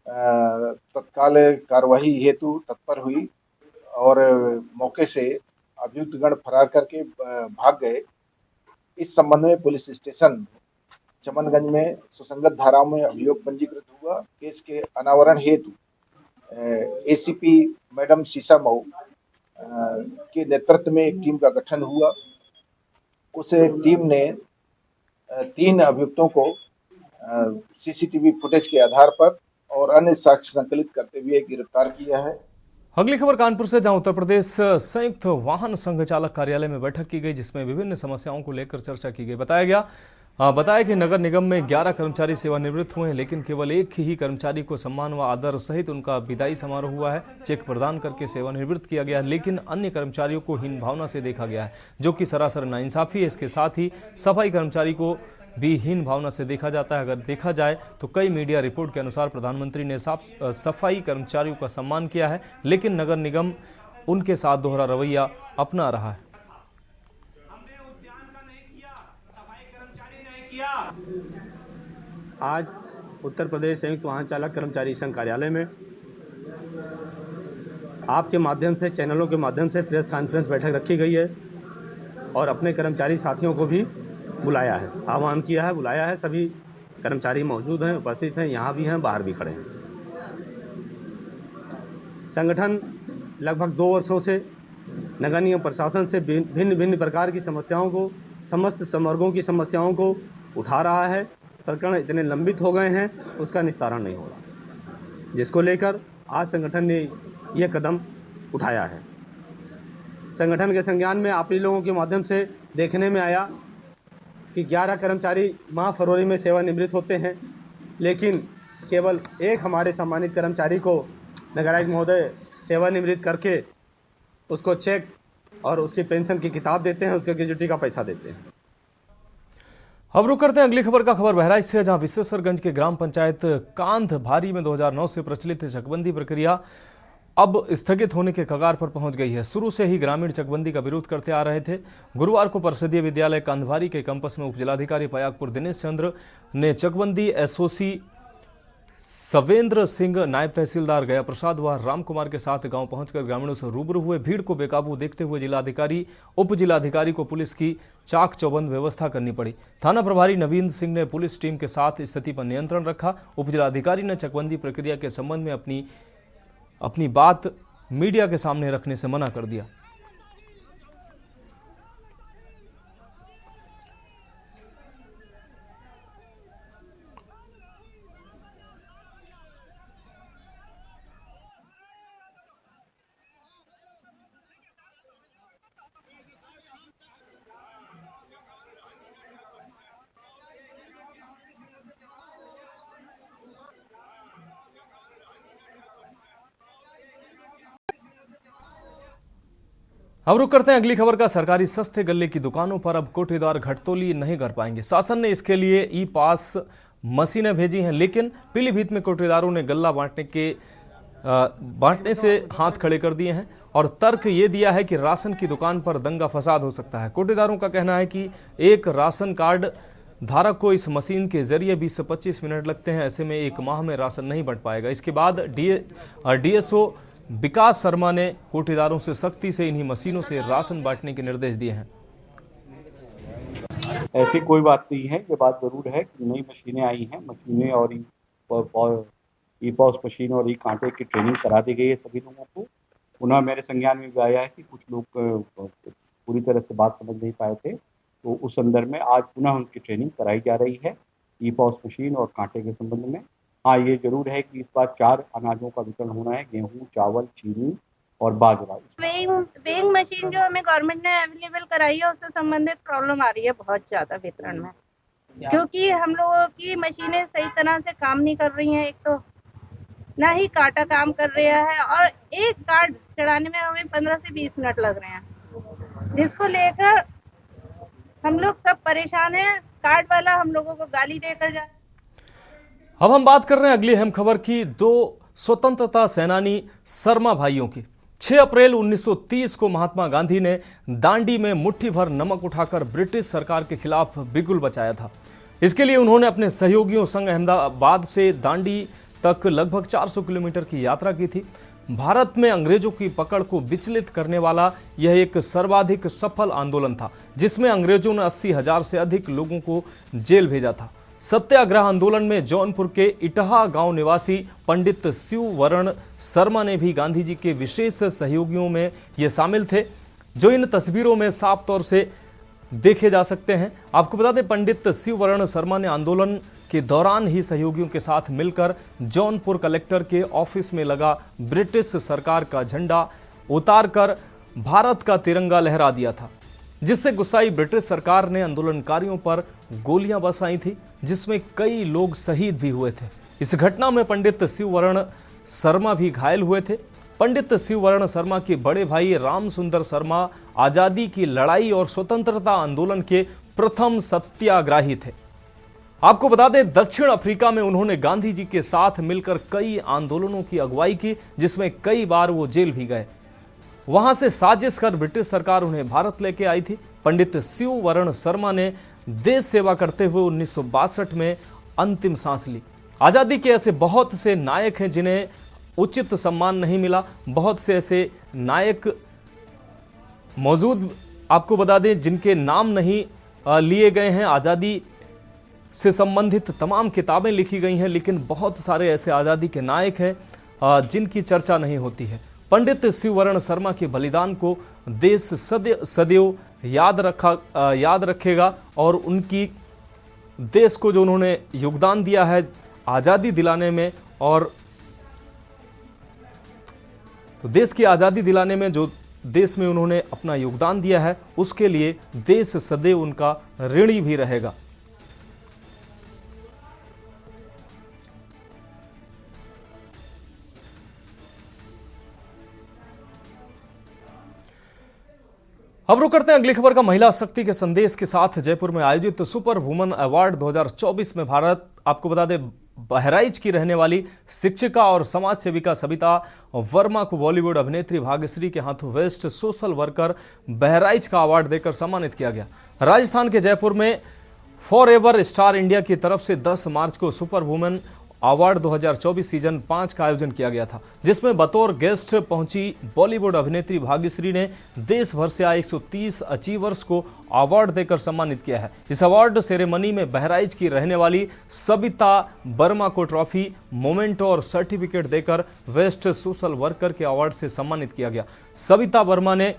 S22: तत्काल कार्रवाई हेतु तत्पर हुई और मौके से अभियुक्त गण फरार करके भाग गए। इस संबंध में पुलिस स्टेशन चमनगंज में सुसंगत धाराओं में अभियोग पंजीकृत हुआ। केस के अनावरण हेतु एसीपी मैडम सीसा मऊ के नेतृत्व में एक टीम का गठन हुआ। उस टीम ने 3 अभियुक्तों को सीसीटीवी फुटेज के आधार पर और अन्य साक्ष्य संकलित करते हुए गिरफ्तार किया है।
S1: अगली खबर कानपुर से, जहां उत्तर प्रदेश संयुक्त वाहन संघ चालक कार्यालय में बैठक की गई, जिसमें विभिन्न समस्याओं को लेकर चर्चा की गई। बताया कि नगर निगम में 11 कर्मचारी सेवानिवृत्त हुए हैं, लेकिन केवल एक ही कर्मचारी को सम्मान व आदर सहित उनका विदाई समारोह हुआ है। चेक प्रदान करके सेवानिवृत्त किया गया है, लेकिन अन्य कर्मचारियों को हीन भावना से देखा गया है, जो कि सरासर नाइंसाफी है। इसके साथ ही सफाई कर्मचारी को भी हीन भावना से देखा जाता है। अगर देखा जाए तो कई मीडिया रिपोर्ट के अनुसार प्रधानमंत्री ने सफाई कर्मचारियों का सम्मान किया है, लेकिन नगर निगम उनके साथ दोहरा रवैया अपना रहा है।
S23: आज उत्तर प्रदेश संयुक्त वाहन चालक कर्मचारी संघ कार्यालय में आपके माध्यम से, चैनलों के माध्यम से प्रेस कॉन्फ्रेंस बैठक रखी गई है और अपने कर्मचारी साथियों को भी बुलाया है, आह्वान किया है, बुलाया है। सभी कर्मचारी मौजूद हैं, उपस्थित हैं, यहाँ भी हैं, बाहर भी खड़े हैं। संगठन लगभग 2 वर्षों से नगर निगम प्रशासन से भिन्न भिन्न प्रकार की समस्याओं को, समस्त संवर्गों की समस्याओं को उठा रहा है। प्रकरण इतने लंबित हो गए हैं, उसका निस्तारण नहीं हो रहा, जिसको लेकर आज संगठन ने यह कदम उठाया है। संगठन के संज्ञान में आप लोगों के माध्यम से देखने में आया कि 11 कर्मचारी माह फरवरी में सेवानिवृत्त होते हैं
S9: लेकिन केवल एक हमारे सम्मानित कर्मचारी को नगरायुक्त महोदय सेवानिवृत्त करके उसको चेक और उसकी पेंशन की किताब देते हैं, उसके ग्रेजुटी का पैसा देते हैं।
S1: अब रुक करते हैं अगली खबर का। खबर बहराइच से, जहां विश्वेश्वरगंज के ग्राम पंचायत कांध भारी में 2009 से प्रचलित चकबंदी प्रक्रिया अब स्थगित होने के कगार पर पहुंच गई है। शुरू से ही ग्रामीण चकबंदी का विरोध करते आ रहे थे। गुरुवार को परिषदीय विद्यालय कांधभारी के कैंपस में उपजिलाधिकारी पयागपुर दिनेश चंद्र ने चकबंदी एसओसी सवेंद्र सिंह, नायब तहसीलदार गया प्रसाद व राम कुमार के साथ गांव पहुंचकर ग्रामीणों से रूबरू हुए। भीड़ को बेकाबू देखते हुए जिलाधिकारी, उप जिलाधिकारी को पुलिस की चाक चौबंद व्यवस्था करनी पड़ी। थाना प्रभारी नवीन सिंह ने पुलिस टीम के साथ स्थिति पर नियंत्रण रखा। उप जिलाधिकारी ने चकबंदी प्रक्रिया के संबंध में अपनी बात मीडिया के सामने रखने से मना कर दिया। अब रुक करते हैं अगली खबर का। सरकारी सस्ते गल्ले की दुकानों पर अब कोटेदार घटतोली नहीं कर पाएंगे। शासन ने इसके लिए ई पास मशीनें भेजी हैं, लेकिन पीलीभीत में कोटेदारों ने गल्ला बांटने से हाथ खड़े कर दिए हैं और तर्क ये दिया है कि राशन की दुकान पर दंगा फसाद हो सकता है। कोटेदारों का कहना है कि एक राशन कार्ड धारक को इस मशीन के जरिए 20 से 25 मिनट लगते हैं। ऐसे में एक माह में राशन नहीं बंट पाएगा। इसके बाद डीएसओ विकास शर्मा ने कोटेदारों से सख्ती से इन्हीं मशीनों से राशन बांटने के निर्देश दिए हैं।
S10: ऐसी कोई बात नहीं है, ये बात जरूर है कि नई मशीनें आई हैं। मशीनें और ई पॉस मशीन और ई कांटे की ट्रेनिंग करा दी गई है सभी लोगों को। पुनः मेरे संज्ञान में भी आया है कि कुछ लोग पूरी तरह से बात समझ नहीं पाए थे, तो उस संदर्भ में आज पुनः उनकी ट्रेनिंग कराई जा रही है ई पॉस मशीन और कांटे के संबंध में। हाँ, ये जरूर है कि इस बार 4 अनाजों का वितरण होना है, गेहूं, चावल, चीनी और बाजरा।
S11: वेइंग मशीन जो हमें गवर्नमेंट ने अवेलेबल कराई है, उससे संबंधित प्रॉब्लम आ रही है बहुत ज़्यादा वितरण में, क्योंकि हम लोगों की मशीनें सही तरह से काम नहीं कर रही हैं। एक तो ना ही काटा काम कर रहा है और एक कार्ड चढ़ाने में हमें 15 से 20 मिनट लग रहे हैं, जिसको लेकर हम लोग सब परेशान हैं। कार्ड वाला हम लोगों को गाली देकर जा।
S1: अब हम बात कर रहे हैं अगली अहम खबर की। 2 स्वतंत्रता सेनानी शर्मा भाइयों की। 6 अप्रैल 1930 को महात्मा गांधी ने दांडी में मुट्ठी भर नमक उठाकर ब्रिटिश सरकार के खिलाफ बिगुल बचाया था। इसके लिए उन्होंने अपने सहयोगियों संग अहमदाबाद से दांडी तक लगभग 400 किलोमीटर की यात्रा की थी। भारत में अंग्रेजों की पकड़ को विचलित करने वाला यह एक सर्वाधिक सफल आंदोलन था, जिसमें अंग्रेजों ने 80,000 से अधिक लोगों को जेल भेजा था। सत्याग्रह आंदोलन में जौनपुर के इटहा गांव निवासी पंडित शिववरण शर्मा ने भी गांधी जी के विशेष सहयोगियों में ये शामिल थे, जो इन तस्वीरों में साफ तौर से देखे जा सकते हैं। आपको बता दें, पंडित शिववरण शर्मा ने आंदोलन के दौरान ही सहयोगियों के साथ मिलकर जौनपुर कलेक्टर के ऑफिस में लगा ब्रिटिश सरकार का झंडा उतारकर भारत का तिरंगा लहरा दिया था, जिससे गुस्साई ब्रिटिश सरकार ने आंदोलनकारियों पर गोलियां बरसाई थी, जिसमें कई लोग शहीद भी हुए थे। इस घटना में पंडित शिववरण शर्मा भी घायल हुए थे। पंडित शिववरण शर्मा के बड़े भाई राम सुंदर शर्मा आजादी की लड़ाई और स्वतंत्रता आंदोलन के प्रथम सत्याग्रही थे। आपको बता दें, दक्षिण अफ्रीका में उन्होंने गांधी जी के साथ मिलकर कई आंदोलनों की अगुवाई की, जिसमें कई बार वो जेल भी गए। वहां से साजिश कर ब्रिटिश सरकार उन्हें भारत लेके आई थी। पंडित शिववरण शर्मा ने देश सेवा करते हुए 1962 में अंतिम सांस ली। आजादी के ऐसे बहुत से नायक हैं जिन्हें उचित सम्मान नहीं मिला। बहुत से ऐसे नायक मौजूद, आपको बता दें, जिनके नाम नहीं लिए गए हैं। आजादी से संबंधित तमाम किताबें लिखी गई हैं, लेकिन बहुत सारे ऐसे आजादी के नायक हैं जिनकी चर्चा नहीं होती है। पंडित शिववरण शर्मा के बलिदान को देश सदैव याद रखेगा और उनकी देश को जो उन्होंने योगदान दिया है आज़ादी दिलाने में, और तो देश की आज़ादी दिलाने में जो देश में उन्होंने अपना योगदान दिया है, उसके लिए देश सदैव उनका ऋणी भी रहेगा। अब रुक करते हैं अगली खबर का। महिला शक्ति के संदेश के साथ जयपुर में आयोजित सुपर वुमन अवार्ड 2024 में भारत, आपको बता दें, बहराइच की रहने वाली शिक्षिका और समाज सेविका सविता वर्मा को बॉलीवुड अभिनेत्री भाग्यश्री के हाथों बेस्ट सोशल वर्कर बहराइच का अवार्ड देकर सम्मानित किया गया। राजस्थान के जयपुर में फॉरएवर स्टार इंडिया की तरफ से 10 मार्च को सुपर वुमेन अवार्ड 2024 सीजन 5 का आयोजन किया गया था, जिसमें बतौर गेस्ट पहुंची बॉलीवुड अभिनेत्री भाग्यश्री ने देश भर से आए 130 अचीवर्स को अवार्ड देकर सम्मानित किया है। इस अवार्ड सेरेमनी में बहराइच की रहने वाली सविता वर्मा को ट्रॉफी, मोमेंटो और सर्टिफिकेट देकर बेस्ट सोशल वर्कर के अवार्ड से सम्मानित किया गया। सविता वर्मा ने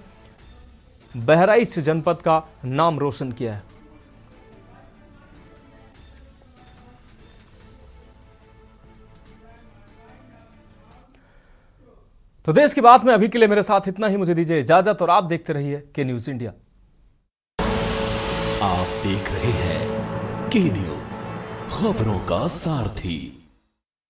S1: बहराइच जनपद का नाम रोशन किया है। तो देश की बात में अभी के लिए मेरे साथ इतना ही। मुझे दीजिए इजाजत और आप देखते रहिए के न्यूज इंडिया।
S2: आप देख रहे हैं के न्यूज, खबरों का सारथी।